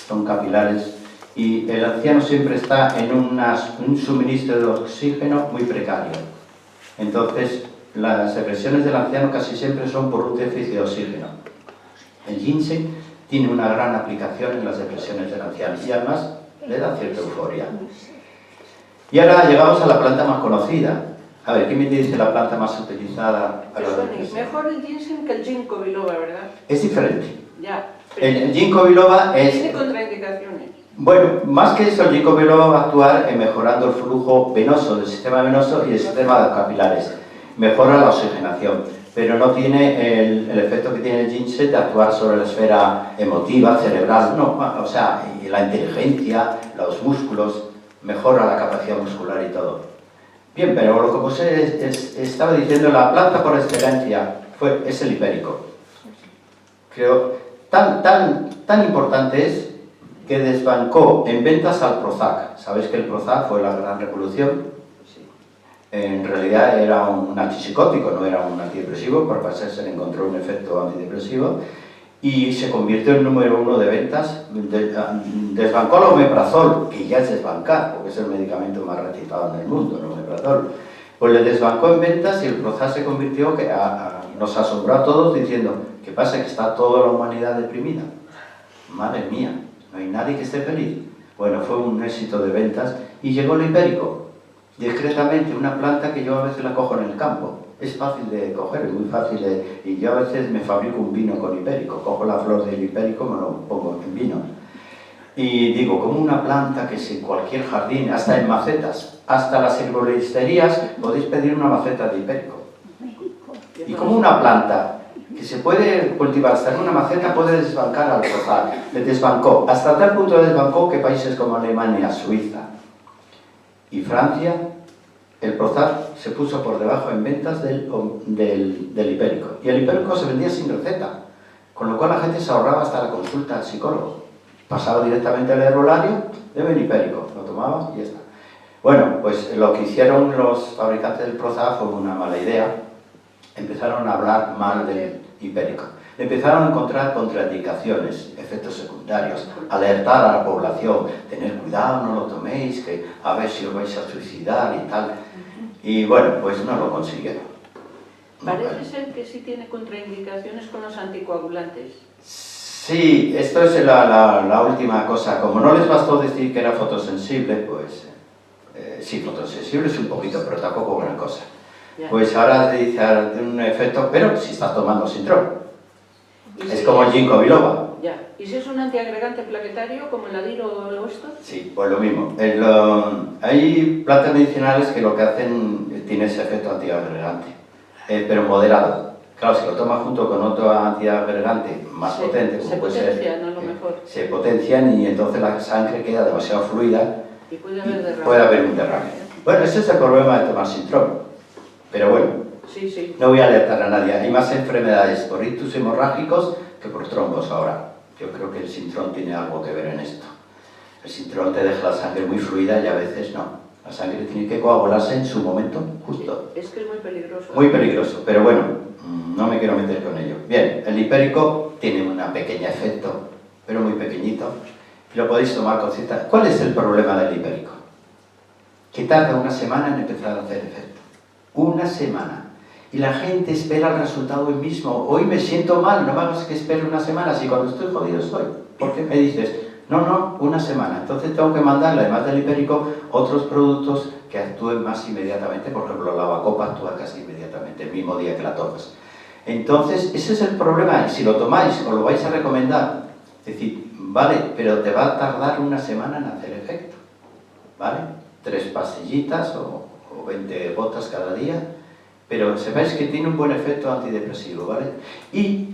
son capilares, y el anciano siempre está en un suministro de oxígeno muy precario. Entonces, las depresiones del anciano casi siempre son por un déficit de oxígeno. El ginseng tiene una gran aplicación en las depresiones del anciano y además le da cierta euforia. Y ahora llegamos a la planta más conocida. A ver, ¿qué me dice la planta más utilizada para la depresión? Mejor el ginseng que el ginkgo biloba, ¿verdad? Es diferente. Ya. El ginkgo biloba es... Tiene contraindicaciones. Bueno, más que eso, el ginkgo biloba va a actuar en mejorando el flujo venoso del sistema venoso y del sistema de capilares. Mejora la oxigenación, pero no tiene el efecto que tiene el ginseng de actuar sobre la esfera emotiva, cerebral, no, o sea, y la inteligencia, los músculos, mejora la capacidad muscular y todo. Bien, pero lo que os estaba diciendo, la planta por excelencia es el hipérico. Creo, tan importante es que desbancó en ventas al Prozac. ¿Sabéis que el Prozac fue la gran revolución? En realidad era un antipsicótico, no era un antidepresivo, por pasar se le encontró un efecto antidepresivo y se convirtió en número 1 de ventas. Desbancó el omeprazol, que ya es desbancar, porque es el medicamento más recetado en el mundo, el omeprazol. Pues le desbancó en ventas y el Prozac se convirtió, que nos asombró a todos diciendo, ¿qué pasa? ¿Que está toda la humanidad deprimida? Madre mía, no hay nadie que esté feliz. Bueno, fue un éxito de ventas y llegó el hipérico. Discretamente, una planta que yo a veces la cojo en el campo. Es fácil de coger, es muy fácil de... Y yo a veces me fabrico un vino con hipérico. Cojo la flor del hipérico, me lo pongo en vino. Y digo, como una planta que es en cualquier jardín, hasta en macetas, hasta las herboristerías, podéis pedir una maceta de hipérico. Y como una planta que se puede cultivar hasta en una maceta, puede desbancar al Prozac. Le desbancó. Hasta tal punto le desbancó que países como Alemania, Suiza y Francia, el Prozac se puso por debajo en ventas del hipérico. Y el hipérico se vendía sin receta, con lo cual la gente se ahorraba hasta la consulta al psicólogo. Pasaba directamente al herbolario, deme el hipérico, lo tomaba y ya está. Bueno, pues lo que hicieron los fabricantes del Prozac fue una mala idea. Empezaron a hablar mal del hipérico. Empezaron a encontrar contraindicaciones, efectos secundarios, alertar a la población, tener cuidado, no lo toméis, que a ver si os vais a suicidar y tal. Y bueno, pues no lo consiguieron. Parece ser que sí tiene contraindicaciones con los anticoagulantes. Sí, esto es la última cosa. Como no les bastó decir que era fotosensible, pues sí, fotosensible es un poquito, pero tampoco gran cosa. Pues ahora dice de un efecto, pero si estás tomando Sintrón. Es como el ginkgo biloba. Ya. ¿Y si es un antiagregante plaquetario, como el Adir o esto? Sí, pues lo mismo. Hay plantas medicinales que lo que hacen tiene ese efecto antiagregante, pero moderado. Claro, si lo tomas junto con otro antiagregante más potente, como puede ser, potencian a lo mejor. Se potencian y entonces la sangre queda demasiado fluida Y puede haber derrame. Puede haber un derrame. Bueno, ese es el problema de tomar Sintrón. Pero bueno, sí. No voy a alertar a nadie. Hay más enfermedades por ictus hemorrágicos que por trombos ahora. Yo creo que el Sintrón tiene algo que ver en esto. El Sintrón te deja la sangre muy fluida y a veces no. La sangre tiene que coagularse en su momento justo. Es que es muy peligroso. Muy peligroso, pero bueno, no me quiero meter con ello. Bien, el hipérico tiene un pequeño efecto, pero muy pequeñito. Y lo podéis tomar con cierta... ¿Cuál es el problema del hipérico? Que tarda una semana en empezar a hacer efecto. Una semana. Y la gente espera el resultado hoy mismo. Hoy me siento mal, no me hagas que espere una semana. Si cuando estoy jodido estoy. ¿Por qué me dices? No, una semana. Entonces tengo que mandarle, además del hipérico, otros productos que actúen más inmediatamente. Por ejemplo, la lavacopa actúa casi inmediatamente, el mismo día que la tomas. Entonces, ese es el problema. Y si lo tomáis o lo vais a recomendar, es decir, vale, pero te va a tardar una semana en hacer efecto. ¿Vale? 3 pastillitas o 20 gotas cada día, pero sepáis que tiene un buen efecto antidepresivo, ¿vale? Y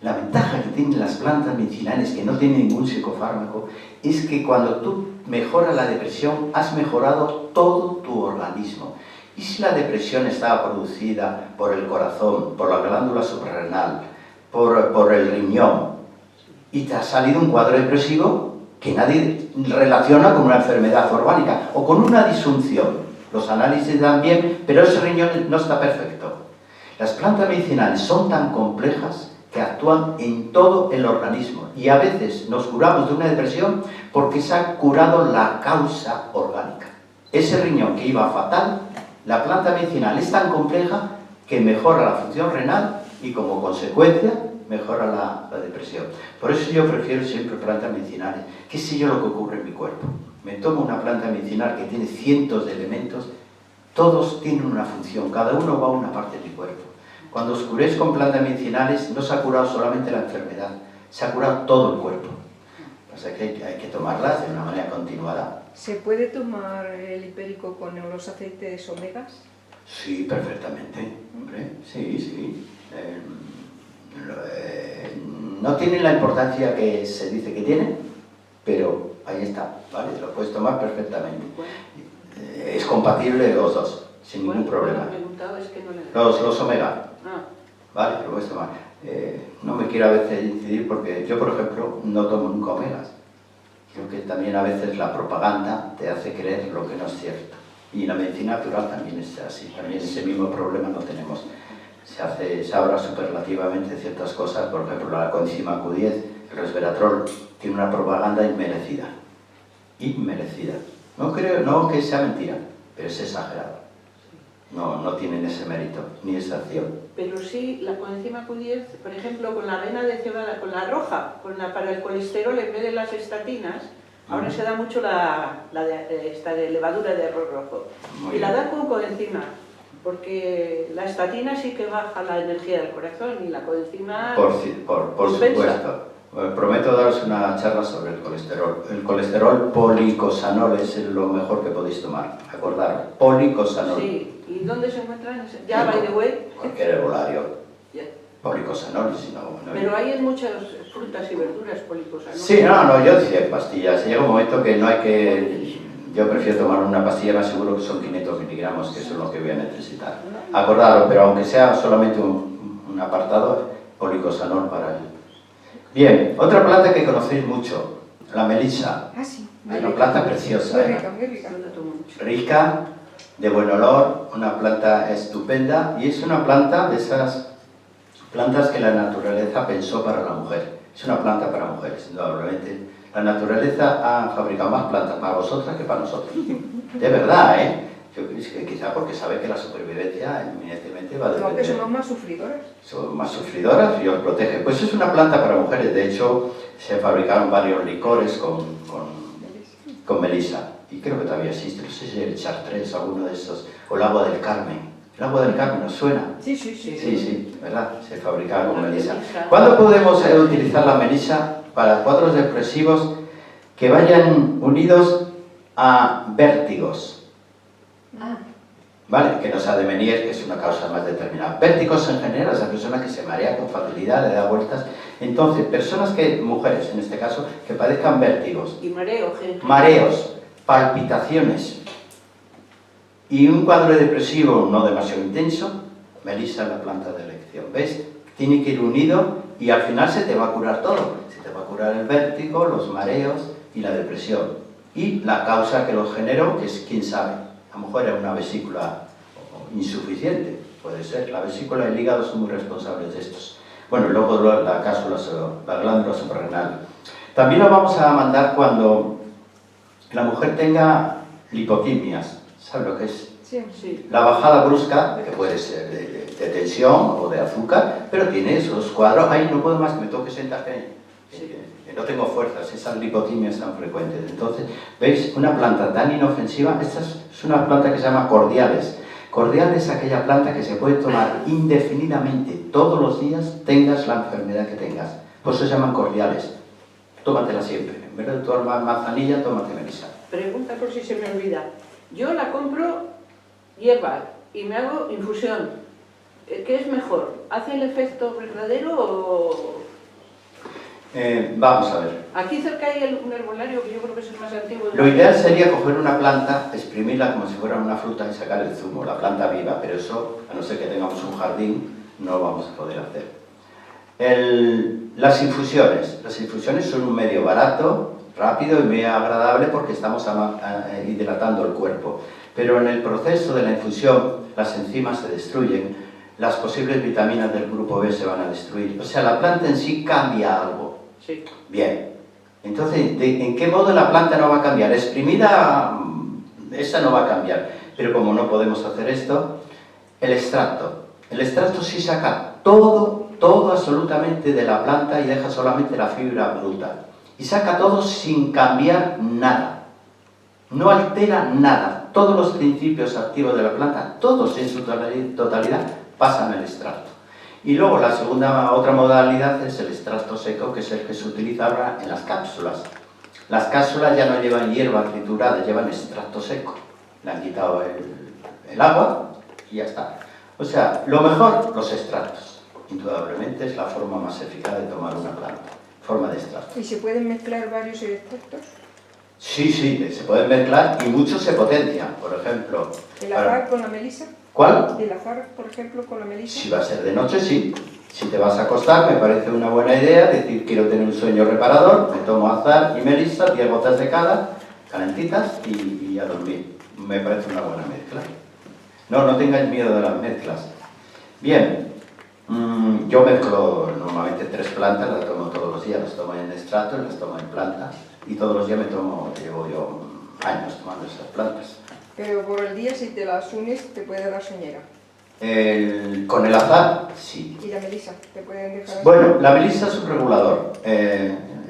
la ventaja que tienen las plantas medicinales, que no tienen ningún psicofármaco, es que cuando tú mejoras la depresión, has mejorado todo tu organismo. Y si la depresión estaba producida por el corazón, por la glándula suprarrenal, por el riñón, y te ha salido un cuadro depresivo, que nadie relaciona con una enfermedad orgánica o con una disfunción. Los análisis dan bien, pero ese riñón no está perfecto. Las plantas medicinales son tan complejas que actúan en todo el organismo y a veces nos curamos de una depresión porque se ha curado la causa orgánica. Ese riñón que iba fatal, la planta medicinal es tan compleja que mejora la función renal y como consecuencia mejora la depresión. Por eso yo prefiero siempre plantas medicinales. ¿Qué sé yo lo que ocurre en mi cuerpo? Me tomo una planta medicinal que tiene cientos de elementos, todos tienen una función, cada uno va a una parte de mi cuerpo. Cuando os curéis con plantas medicinales, no se ha curado solamente la enfermedad, se ha curado todo el cuerpo. O sea que hay que tomarlas de una manera continuada. ¿Se puede tomar el hipérico con los aceites omegas? Sí, perfectamente, hombre, sí. No tiene la importancia que se dice que tiene, pero ahí está, ¿vale? Lo puedes tomar perfectamente. Es compatible los dos, sin ningún problema. Lo que me he preguntado es que no le... Los omega. Vale, lo puedes tomar. No me quiero a veces incidir porque yo, por ejemplo, no tomo nunca omegas. Creo que también a veces la propaganda te hace creer lo que no es cierto. Y la medicina natural también es así, también ese mismo problema no tenemos. Se habla superlativamente de ciertas cosas, por ejemplo, la coenzima Q10, el resveratrol, tiene una propaganda inmerecida. Inmerecida. No que sea mentira, pero es exagerado. No tienen ese mérito, ni esa acción. Pero sí, la coenzima Q10, por ejemplo, con la avena de cebada, con la roja, para el colesterol en vez de las estatinas, ahora se da mucho esta de levadura de arroz rojo. Muy Y la bien. da con coenzima, porque la estatina sí que baja la energía del corazón y la coenzima Por compensa. supuesto. Prometo daros una charla sobre el colesterol. El colesterol policosanol es lo mejor que podéis tomar. Acordaros, policosanol. Sí, ¿y dónde se encuentran? Ya, by the way. Cualquier herbolario. Ya. Policosanol, si no... Pero hay en muchas frutas y verduras policosanol. Sí, no, yo decía pastillas. Llega un momento que no hay que... Yo prefiero tomar una pastilla, más seguro que son 500 miligramos, que eso es lo que voy a necesitar. Acordaros, pero aunque sea solamente un apartado, policosanol para él. Bien, otra planta que conocéis mucho, la melisa. Ah, sí. Es una planta preciosa, Muy rica, muy rica. Yo la tomo mucho. rica, de buen olor, una planta estupenda y es una planta de esas plantas que la naturaleza pensó para la mujer. Es una planta para mujeres, indudablemente. La naturaleza ha fabricado más plantas para vosotras que para nosotros. De verdad, ¿eh? Es que quizá porque sabe que la supervivencia eminentemente va a No, depender. que somos más sufridoras. Son más sufridoras y os protege. Pues es una planta para mujeres. De hecho, se fabricaron varios licores con melisa. Y creo que todavía existe. No sé si el Chartres, alguno de esos. O el agua del Carmen. ¿El agua del Carmen os suena? Sí. Sí, ¿verdad? Se fabricaba con melisa. ¿Cuándo podemos utilizar la melisa para cuadros depresivos que vayan unidos a vértigos? ¿Vale? Que no sea de Menier, que es una causa más determinada. Vértigos en general, esa persona que se marea con facilidad, le da vueltas. Entonces, mujeres en este caso, que padezcan vértigos, Y mareo, gente. mareos, palpitaciones y un cuadro depresivo no demasiado intenso, melisa es la planta de elección. ¿Ves? Tiene que ir unido y al final se te va a curar todo. Se te va a curar el vértigo, los mareos y la depresión. Y la causa que los generó, que es quién sabe. A lo mejor era una vesícula insuficiente, puede ser. La vesícula y el hígado son muy responsables de estos. Bueno, luego la cápsula, la glándula suprarrenal. También lo vamos a mandar cuando la mujer tenga lipoquimias. ¿Sabe lo que es? Sí. La bajada brusca, que puede ser de tensión o de azúcar, pero tiene esos cuadros. Ay, no puedo más, que me tengo que sentar, que no tengo fuerzas, esas lipotimias tan frecuentes. Entonces, ¿veis? Una planta tan inofensiva, esta es una planta que se llama cordiales. Cordial es aquella planta que se puede tomar indefinidamente, todos los días, tengas la enfermedad que tengas. Por eso se llaman cordiales. Tómatela siempre. En vez de tomar manzanilla, tómate melisa. Pregunta por si se me olvida. Yo la compro hierba y me hago infusión. ¿Qué es mejor? ¿Hace el efecto verdadero o...? Vamos a ver. Aquí cerca hay un herbolario que yo creo que es el más antiguo. Lo ideal sería coger una planta, exprimirla como si fuera una fruta y sacar el zumo, la planta viva, pero eso, a no ser que tengamos un jardín, no lo vamos a poder hacer. Las infusiones son un medio barato, rápido y muy agradable porque estamos hidratando el cuerpo. Pero en el proceso de la infusión, las enzimas se destruyen, las posibles vitaminas del grupo B se van a destruir. O sea, la planta en sí cambia algo. Sí. Bien, entonces, ¿en qué modo la planta no va a cambiar? Exprimida, esa no va a cambiar, pero como no podemos hacer esto, el extracto sí saca todo absolutamente de la planta y deja solamente la fibra bruta. Y saca todo sin cambiar nada, no altera nada. Todos los principios activos de la planta, todos en su totalidad, pasan al extracto. Y luego otra modalidad es el extracto seco, que es el que se utiliza ahora en las cápsulas. Las cápsulas ya no llevan hierba triturada, llevan extracto seco. Le han quitado el agua y ya está. O sea, lo mejor, los extractos. Indudablemente es la forma más eficaz de tomar una planta. Forma de extracto. ¿Y se pueden mezclar varios extractos? Sí, sí, se pueden mezclar y muchos se potencian. Por ejemplo... ¿El azar con la melisa? ¿Cuál? ¿El azar, por ejemplo, con la melisa? Si va a ser de noche, sí. Si te vas a acostar, me parece una buena idea decir quiero tener un sueño reparador, me tomo azar y melisa, 10 gotas de cada, calentitas y a dormir. Me parece una buena mezcla. No tengáis miedo de las mezclas. Bien, yo mezclo normalmente 3 plantas, las tomo todos los días, las tomo en extracto, las tomo en planta y todos los días llevo yo años tomando esas plantas. Pero por el día, si te las unes, te puede dar soñera. Con el azar, sí. ¿Y la melisa? ¿Te pueden dejar así? Bueno, la melisa es un regulador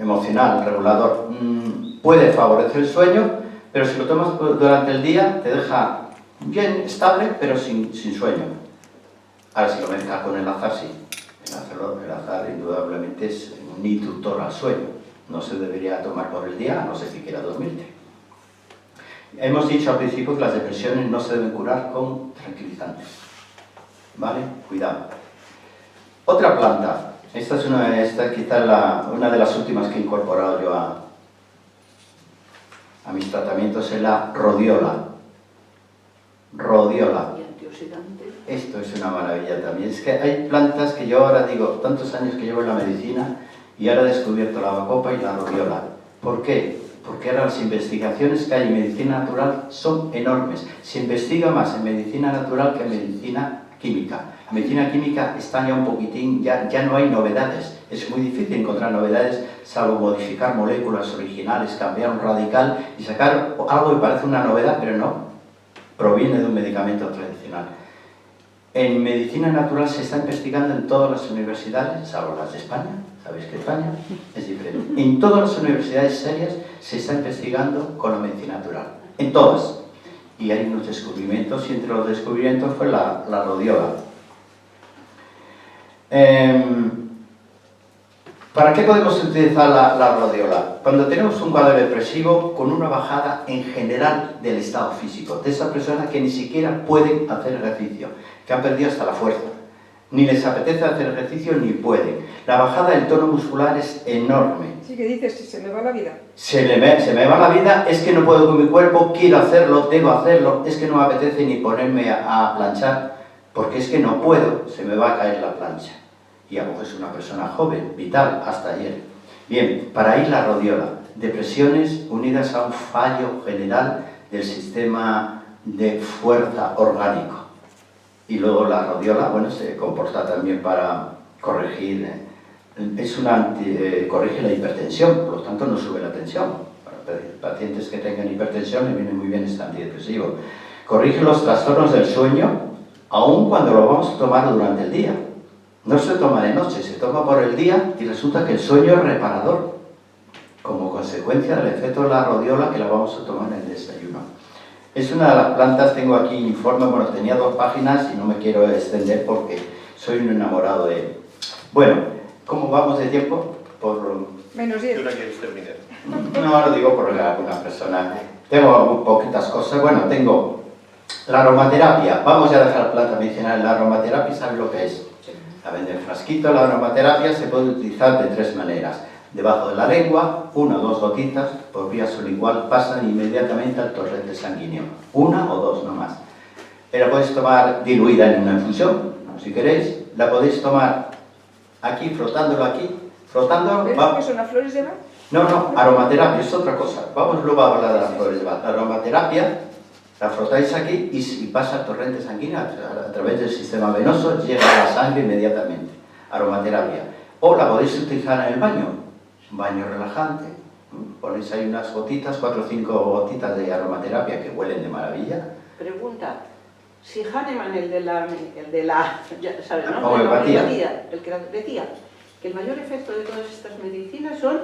emocional, regulador. Puede favorecer el sueño, pero si lo tomas durante el día te deja bien estable, pero sin sueño. Ahora, si lo mezclas con el azar, sí. El azar indudablemente es un inductor al sueño. No se debería tomar por el día, a no ser que quiera dormirte. Hemos dicho al principio que las depresiones no se deben curar con tranquilizantes. ¿Vale? Cuidado. Otra planta. Esta es quizás una de las últimas que he incorporado yo a mis tratamientos, es la rodiola. Rodiola. Y antioxidante. Esto es una maravilla también. Es que hay plantas que yo ahora digo, tantos años que llevo en la medicina, y ahora he descubierto la bacopa y la rodiola. ¿Por qué? Porque ahora las investigaciones que hay en medicina natural son enormes. Se investiga más en medicina natural que en medicina química. La medicina química está ya un poquitín, ya no hay novedades. Es muy difícil encontrar novedades, salvo modificar moléculas originales, cambiar un radical y sacar algo que parece una novedad, pero no. Proviene de un medicamento tradicional. En medicina natural se está investigando en todas las universidades, salvo las de España. ¿Sabéis que España es diferente? En todas las universidades serias se está investigando con la medicina natural. En todas. Y hay unos descubrimientos, y entre los descubrimientos fue la rodiola. ¿Para qué podemos utilizar la rodiola? Cuando tenemos un cuadro depresivo con una bajada en general del estado físico, de esas personas que ni siquiera pueden hacer ejercicio, que han perdido hasta la fuerza, ni les apetece hacer ejercicio ni pueden. La bajada del tono muscular es enorme. Sí, que dices, se me va la vida. Se me va la vida, es que no puedo con mi cuerpo, quiero hacerlo, debo hacerlo, es que no me apetece ni ponerme a planchar, porque es que no puedo, se me va a caer la plancha. Y a lo mejor es una persona joven, vital, hasta ayer. Bien, para ir la rodiola, depresiones unidas a un fallo general del sistema de fuerza orgánico. Y luego la rodiola, bueno, se comporta también para corregir, corrige la hipertensión, por lo tanto no sube la tensión. Para pacientes que tengan hipertensión les viene muy bien este antidepresivo. Corrige los trastornos del sueño, aun cuando lo vamos a tomar durante el día. No se toma de noche, se toma por el día y resulta que el sueño es reparador, como consecuencia del efecto de la rodiola que la vamos a tomar en el desayuno. Es una de las plantas, tengo aquí un informe, bueno, tenía 2 páginas y no me quiero extender porque soy un enamorado de él. Bueno, ¿cómo vamos de tiempo? Menos 10. Yo la quiero terminar. No, lo digo por algunas personas. Tengo poquitas cosas. Bueno, tengo la aromaterapia. Vamos ya a dejar la planta medicinal. La aromaterapia, ¿sabes lo que es? La venden en frasquito. La aromaterapia se puede utilizar de 3 maneras. Debajo de la lengua, 1 o 2 gotitas, por vía sublingual, pasan inmediatamente al torrente sanguíneo. 1 o 2 no más. La podéis tomar diluida en una infusión, si queréis. La podéis tomar aquí, frotándolo aquí. Frotándolo. ¿Ves que son las flores de Bach? No, aromaterapia es otra cosa. Vamos luego a hablar de las flores de Bach. La aromaterapia la frotáis aquí y pasa al torrente sanguíneo a través del sistema venoso, llega a la sangre inmediatamente. Aromaterapia. O la podéis utilizar en el baño. Un baño relajante. Ponéis ahí unas gotitas, 4 o 5 gotitas de aromaterapia que huelen de maravilla. Pregunta. Si Hahnemann, el de la ya sabes, ¿no? Homeopatía. El que decía que el mayor efecto de todas estas medicinas son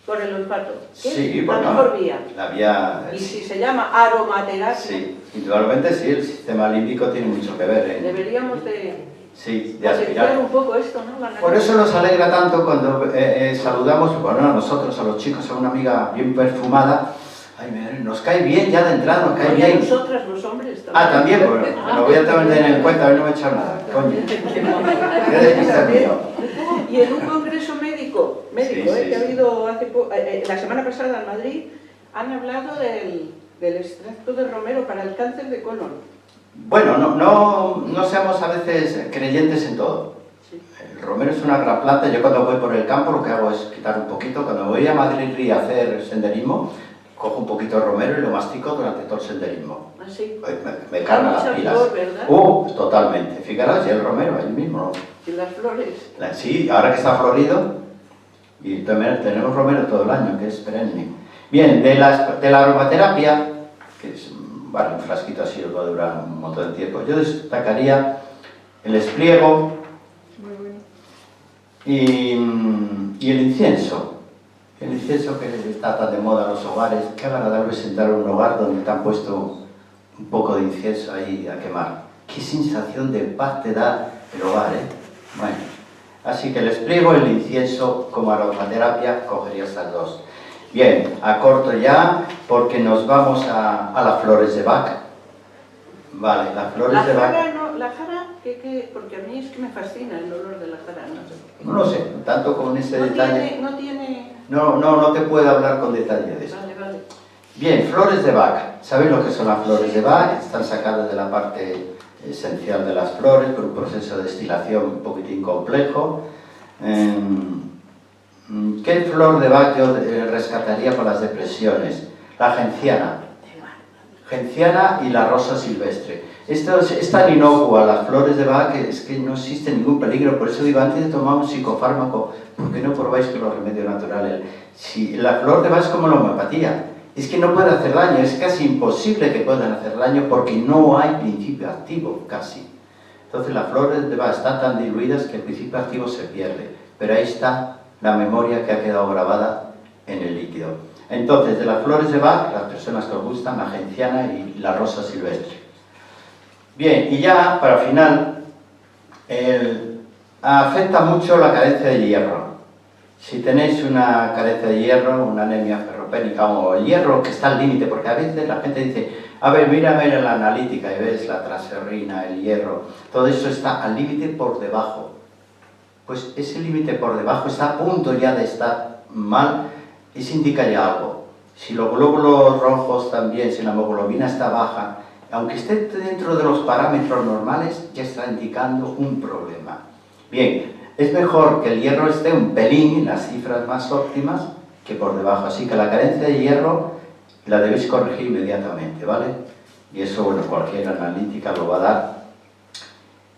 por el olfato, que Sí, es bueno, la mejor vía. La vía... Y si se llama aromaterapia, Sí, indudablemente sí, el sistema límbico tiene mucho que ver. deberíamos de Sí, de potenciar aspirar. un poco esto, ¿no? Por eso nos alegra tanto cuando saludamos, bueno, a nosotros, a los chicos, a una amiga bien perfumada. Ay, nos cae bien ya de entrada, nos cae Oye, a bien. nosotras, los hombres, también. Ah, también, bueno, me lo voy a tener en cuenta, a ver, no me he echado nada, coño. Qué despista mío. Y en un congreso médico médico, Sí, sí, que ha sí. habido la semana pasada en Madrid, han hablado del extracto de romero para el cáncer de colon. Bueno, no seamos a veces creyentes en todo. Sí. El romero es una gran planta. Yo cuando voy por el campo lo que hago es quitar un poquito. Cuando voy a Madrid a hacer senderismo, cojo un poquito de romero y lo mastico durante todo el senderismo. Así. Me carga las mucha pilas. flor, ¿verdad? Totalmente. Fijaros, y el romero, ahí mismo, ¿no? Y las flores. Sí, ahora que está florido, y también tenemos romero todo el año, que es perenne. Bien, de la aromaterapia, que es vale, un frasquito así os va a durar un montón de tiempo, yo destacaría el espliego Muy bueno. y el incienso. El incienso que está tan de moda en los hogares, qué agradable sentar en un hogar donde te han puesto un poco de incienso ahí a quemar. Qué sensación de paz te da el hogar, ¿eh? Bueno, así que el espliego y el incienso como aromaterapia cogería estas dos. Bien, acorto ya porque nos vamos a las flores de Bach. Vale, las flores de Bach. La jara, porque a mí es que me fascina el olor de la jara, no sé. No lo sé, tanto con ese detalle. No tiene... No te puedo hablar con detalle de eso. Vale. Bien, flores de Bach. ¿Sabéis lo que son las flores de Bach? Están sacadas de la parte esencial de las flores por un proceso de destilación un poquitín complejo. ¿Qué flor de Bach yo rescataría para las depresiones? La genciana. Genciana y la rosa silvestre. Esto es tan inocua, las flores de Bach, que es que no existe ningún peligro. Por eso digo, antes de tomar un psicofármaco, ¿por qué no probáis con los remedios naturales? Si la flor de Bach es como la homeopatía, es que no puede hacer daño, es casi imposible que puedan hacer daño porque no hay principio activo, casi. Entonces las flores de Bach están tan diluidas que el principio activo se pierde, pero ahí está la memoria que ha quedado grabada en el líquido. Entonces, de las flores de Bach, las personas que os gustan, la genciana y la rosa silvestre. Bien, y ya, para final, afecta mucho la carencia de hierro. Si tenéis una carencia de hierro, una anemia ferropénica o el hierro que está al límite, porque a veces la gente dice, a ver, mira la analítica y ves la transferrina, el hierro, todo eso está al límite por debajo. Pues ese límite por debajo está a punto ya de estar mal, eso indica ya algo. Si los glóbulos rojos también, si la hemoglobina está baja, aunque esté dentro de los parámetros normales, ya está indicando un problema. Bien, es mejor que el hierro esté un pelín en las cifras más óptimas que por debajo. Así que la carencia de hierro la debéis corregir inmediatamente, ¿vale? Y eso, bueno, cualquier analítica lo va a dar.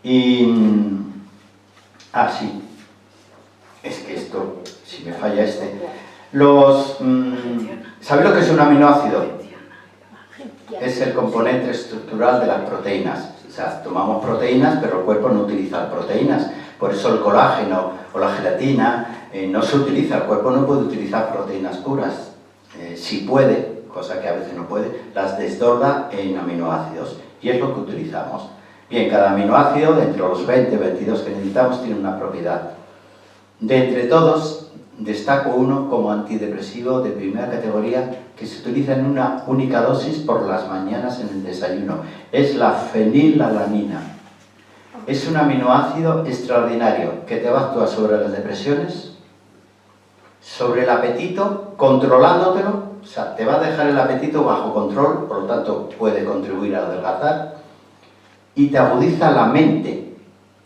Y... sí. Es que esto, si me falla ¿sabéis lo que es un aminoácido? Es el componente estructural de las proteínas. O sea, tomamos proteínas, pero el cuerpo no utiliza proteínas. Por eso el colágeno o la gelatina no se utiliza. El cuerpo no puede utilizar proteínas puras. Si puede, cosa que a veces no puede, las desdobla en aminoácidos. Y es lo que utilizamos. Bien, cada aminoácido, de entre los 20 o 22 que necesitamos, tiene una propiedad. De entre todos, destaco uno como antidepresivo de primera categoría que se utiliza en una única dosis por las mañanas en el desayuno. Es la fenilalanina. Es un aminoácido extraordinario que te va a actuar sobre las depresiones, sobre el apetito, controlándotelo, o sea, te va a dejar el apetito bajo control, por lo tanto puede contribuir a adelgazar, y te agudiza la mente.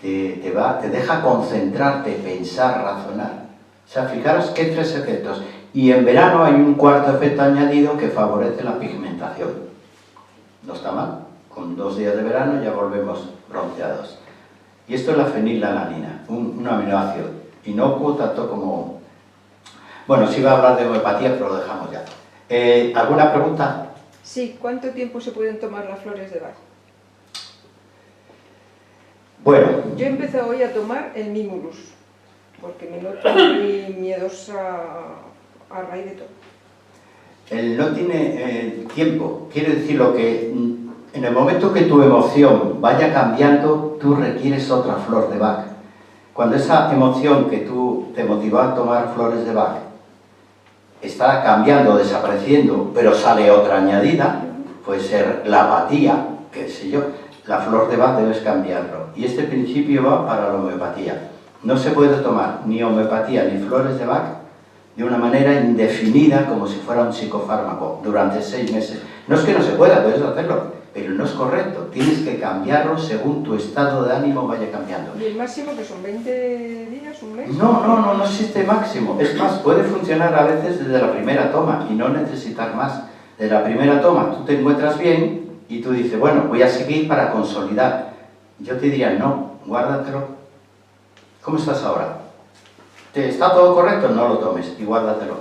Te deja concentrarte, pensar, razonar. O sea, fijaros qué tres efectos. Y en verano hay un cuarto efecto añadido que favorece la pigmentación. No está mal. Con 2 días de verano ya volvemos bronceados. Y esto es la fenilalanina, un aminoácido inocuo tanto como... Bueno, sí iba a hablar de homeopatía, pero lo dejamos ya. ¿Alguna pregunta? Sí, ¿cuánto tiempo se pueden tomar las flores de Bach? Bueno. Yo he empezado hoy a tomar el Mimulus, porque me noto muy miedosa a raíz de todo. Él no tiene tiempo. Quiere decir lo que en el momento que tu emoción vaya cambiando, tú requieres otra flor de Bach. Cuando esa emoción que tú te motivó a tomar flores de Bach está cambiando, desapareciendo, pero sale otra añadida, puede ser la apatía, qué sé yo, la flor de Bach debes cambiarlo. Y este principio va para la homeopatía. No se puede tomar ni homeopatía ni flores de Bach de una manera indefinida, como si fuera un psicofármaco, durante 6 meses. No es que no se pueda, puedes hacerlo, pero no es correcto. Tienes que cambiarlo según tu estado de ánimo vaya cambiando. ¿Y el máximo que son 20 días, un mes? No existe máximo. Es más, puede funcionar a veces desde la primera toma y no necesitar más. De la primera toma tú te encuentras bien y tú dices, bueno, voy a seguir para consolidar. Yo te diría, no, guárdatelo. ¿Cómo estás ahora? ¿Está todo correcto? No lo tomes y guárdatelo.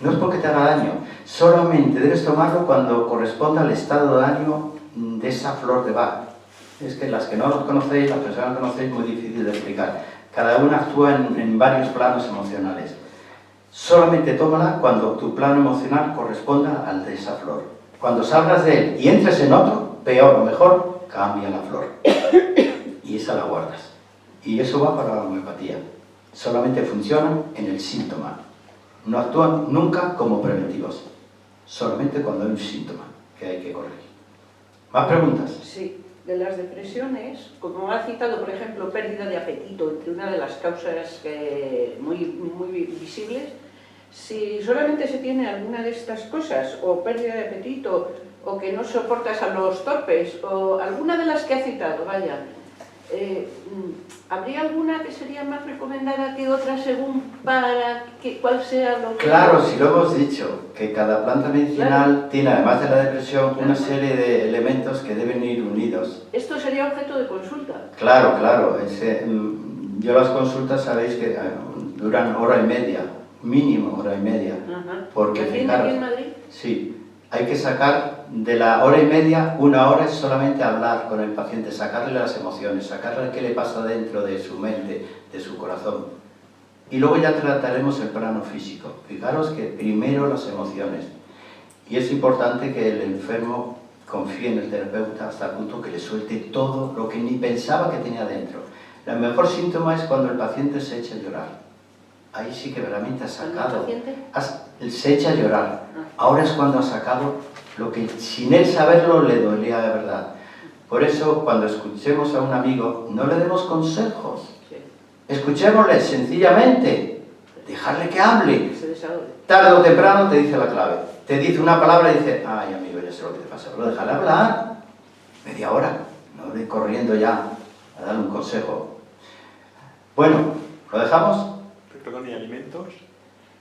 No es porque te haga daño, solamente debes tomarlo cuando corresponda al estado de ánimo de esa flor de Bach. Es que las que no los conocéis, las personas que conocéis, es muy difícil de explicar. Cada una actúa en varios planos emocionales. Solamente tómala cuando tu plano emocional corresponda al de esa flor. Cuando salgas de él y entres en otro, peor o mejor, cambia la flor. Y esa la guardas. Y eso va para la homeopatía. Solamente funcionan en el síntoma. No actúan nunca como preventivos. Solamente cuando hay un síntoma que hay que corregir. ¿Más preguntas? Sí, de las depresiones, como ha citado, por ejemplo, pérdida de apetito, entre una de las causas muy visibles, si solamente se tiene alguna de estas cosas, o pérdida de apetito, o que no soportas a los torpes, o alguna de las que ha citado, vaya, ¿habría alguna que sería más recomendada que otra según para que cuál sea lo que... Claro, si lo hemos dicho, que cada planta medicinal tiene, además de la depresión, una serie de elementos que deben ir unidos. Esto sería objeto de consulta. Claro. Yo las consultas, sabéis que duran hora y media, mínimo hora y media. Ajá. Porque, ¿Aquí fijaros, en Madrid? sí, hay que sacar de la hora y media, 1 hora es solamente hablar con el paciente, sacarle las emociones, sacarle qué le pasa dentro de su mente, de su corazón. Y luego ya trataremos el plano físico. Fijaros que primero las emociones. Y es importante que el enfermo confíe en el terapeuta hasta el punto que le suelte todo lo que ni pensaba que tenía dentro. El mejor síntoma es cuando el paciente se echa a llorar. Ahí sí que realmente ha sacado. Se echa a llorar. Ahora es cuando ha sacado lo que sin él saberlo le dolía de verdad. Por eso, cuando escuchemos a un amigo, no le demos consejos. Escuchémosle sencillamente, dejarle que hable. Tarde o temprano te dice la clave. Te dice una palabra y dice, ay amigo, ya sé lo que te pasa. Pero déjale hablar. Media hora. No voy corriendo ya a darle un consejo. Bueno, ¿lo dejamos? Perdón, ¿y alimentos?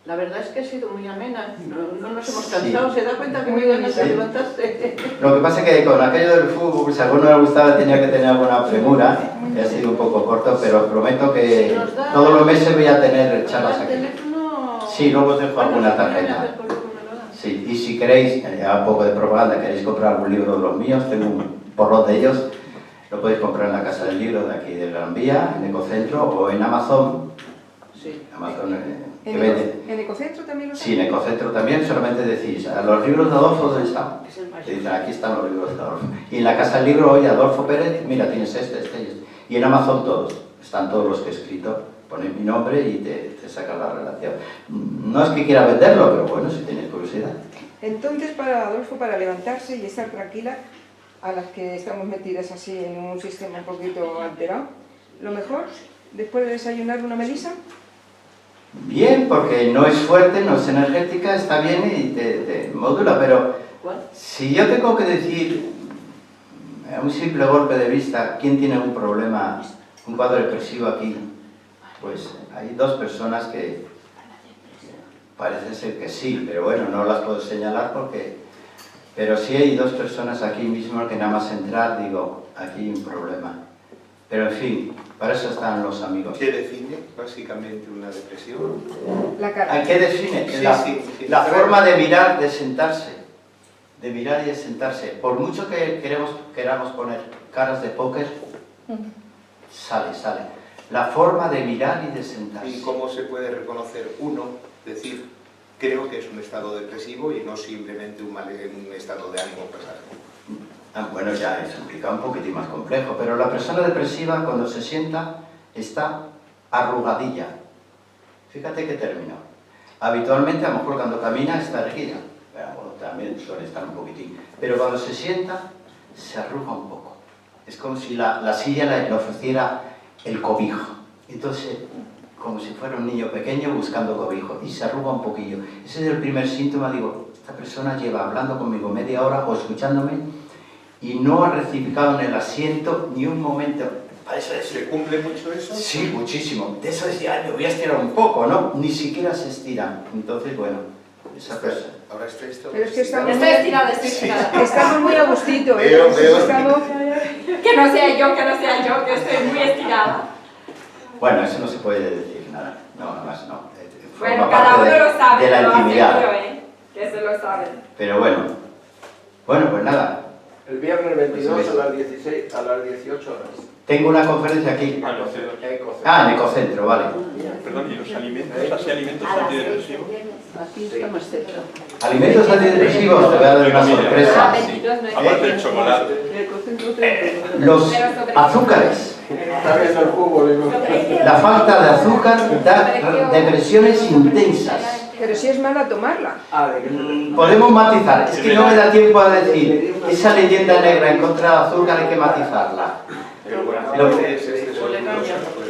La verdad es que ha sido muy amena, no nos hemos cansado, sí. Se da cuenta que muy ganas de levantarse. Lo que pasa es que con aquello del fútbol, si a alguno le gustaba tenía que tener alguna premura, y ha sido un poco corto, pero os prometo que todos los meses voy a tener charlas aquí. Sí, luego os dejo alguna tarjeta. Sí, y si queréis, ya un poco de propaganda, queréis comprar algún libro de los míos, tengo un porrón de ellos, lo podéis comprar en la Casa del Libro de aquí de Gran Vía, en Ecocentro o en Amazon. Sí. Amazon ¿En Ecocentro también lo Sí, en Ecocentro también, solamente decís, ¿a los libros de Adolfo dónde están? Te dicen, aquí están los libros de Adolfo. Y en la Casa del Libro, oye, Adolfo Pérez, mira, tienes este y este. Y en Amazon todos, están todos los que he escrito, ponen mi nombre y te sacan la relación. No es que quiera venderlo, pero bueno, si tenéis curiosidad. Entonces, para Adolfo, para levantarse y estar tranquila, a las que estamos metidas así en un sistema un poquito alterado, lo mejor, después de desayunar una melisa. Bien, porque no es fuerte, no es energética, está bien y te modula, pero si yo tengo que decir a un simple golpe de vista quién tiene un problema, un cuadro depresivo aquí, pues hay 2 personas que parece ser que sí, pero bueno, no las puedo señalar porque... Pero sí hay 2 personas aquí mismo que nada más entrar digo, aquí hay un problema. Pero en fin, para eso están los amigos. ¿Qué define básicamente una depresión? La cara. ¿Qué define? Sí, la forma de mirar, de sentarse. De mirar y de sentarse. Por mucho que queramos poner caras de póker, sale. La forma de mirar y de sentarse. ¿Y cómo se puede reconocer uno, decir, creo que es un estado depresivo y no simplemente un estado de ánimo pasajero? Bueno, ya es un poquitín más complejo, pero la persona depresiva cuando se sienta está arrugadilla. Fíjate qué término. Habitualmente, a lo mejor cuando camina está erguida, bueno, también suele estar un poquitín, pero cuando se sienta se arruga un poco. Es como si la silla le ofreciera el cobijo. Entonces, como si fuera un niño pequeño buscando cobijo y se arruga un poquillo. Ese es el primer síntoma, digo, esta persona lleva hablando conmigo media hora o escuchándome y no ha rectificado en el asiento ni un momento. Para eso es... ¿Se cumple mucho eso? Sí, muchísimo. De eso decía, "Ay, me voy a estirar un poco", ¿no? Ni siquiera se estira. Entonces, bueno, esa persona... Ahora estáis todos Pero es que estirados. Estoy estirada, estoy estirada. Estamos muy a gustito, ¿eh? Veo, veo. Estamos... Que no sea yo, que estoy muy estirada. Bueno, eso no se puede decir nada. No, nada más no. Bueno, Forma cada parte uno lo sabe, de la lo hace intimidad. yo, Que se lo saben. Pero bueno. Bueno, pues nada. El viernes 22 a las 16, a las 18 horas. Tengo una conferencia aquí. Ecocentro. Ah, en Ecocentro, vale. Perdón, ¿y los alimentos, así alimentos antidepresivos? Aquí estamos cerca. Alimentos antidepresivos, te voy a dar una sorpresa. Aparte del chocolate. El Ecocentro tenemos. Los azúcares. Está viendo el fútbol y no... La falta de azúcar da depresiones intensas. Pero si es mala tomarla. Podemos matizar, es que no me da tiempo a decir. Esa leyenda negra en contra del azúcar hay que matizarla.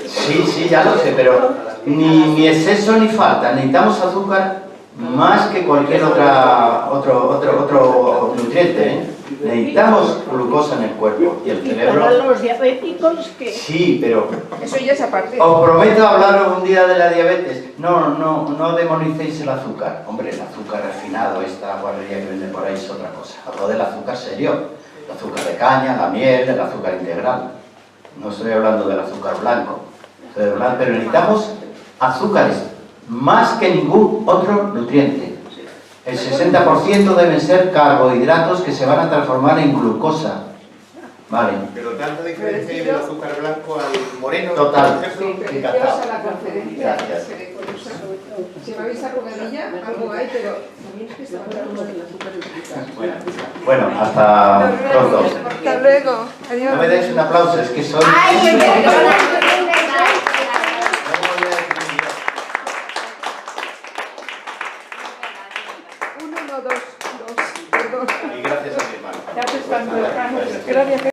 Sí, sí, ya lo sé, pero ni exceso ni falta. Necesitamos azúcar más que cualquier otro nutriente, ¿eh? Necesitamos glucosa en el cuerpo y el cerebro. Para los diabéticos, que Sí, pero Eso ya es aparte. os prometo hablar un día de la diabetes. No demonicéis el azúcar. Hombre, el azúcar refinado, esta guarrería que venden por ahí es otra cosa. Hablo del azúcar serio. El azúcar de caña, la miel, el azúcar integral. No estoy hablando del azúcar blanco. Pero necesitamos azúcares más que ningún otro nutriente. El 60% deben ser carbohidratos que se van a transformar en glucosa. Vale. Pero tanta diferencia hay del azúcar blanco al moreno. Total. por ejemplo. Bienvenidos a la conferencia. Gracias. Si me habéis arrugadilla, algo hay, pero también es que está hablando del azúcar. Bueno, hasta pronto. Hasta luego. Adiós. No me dais un aplauso, es que soy... ay, Uno, no, dos, perdón. Y gracias a mi hermano. Ya te están tocando. Gracias.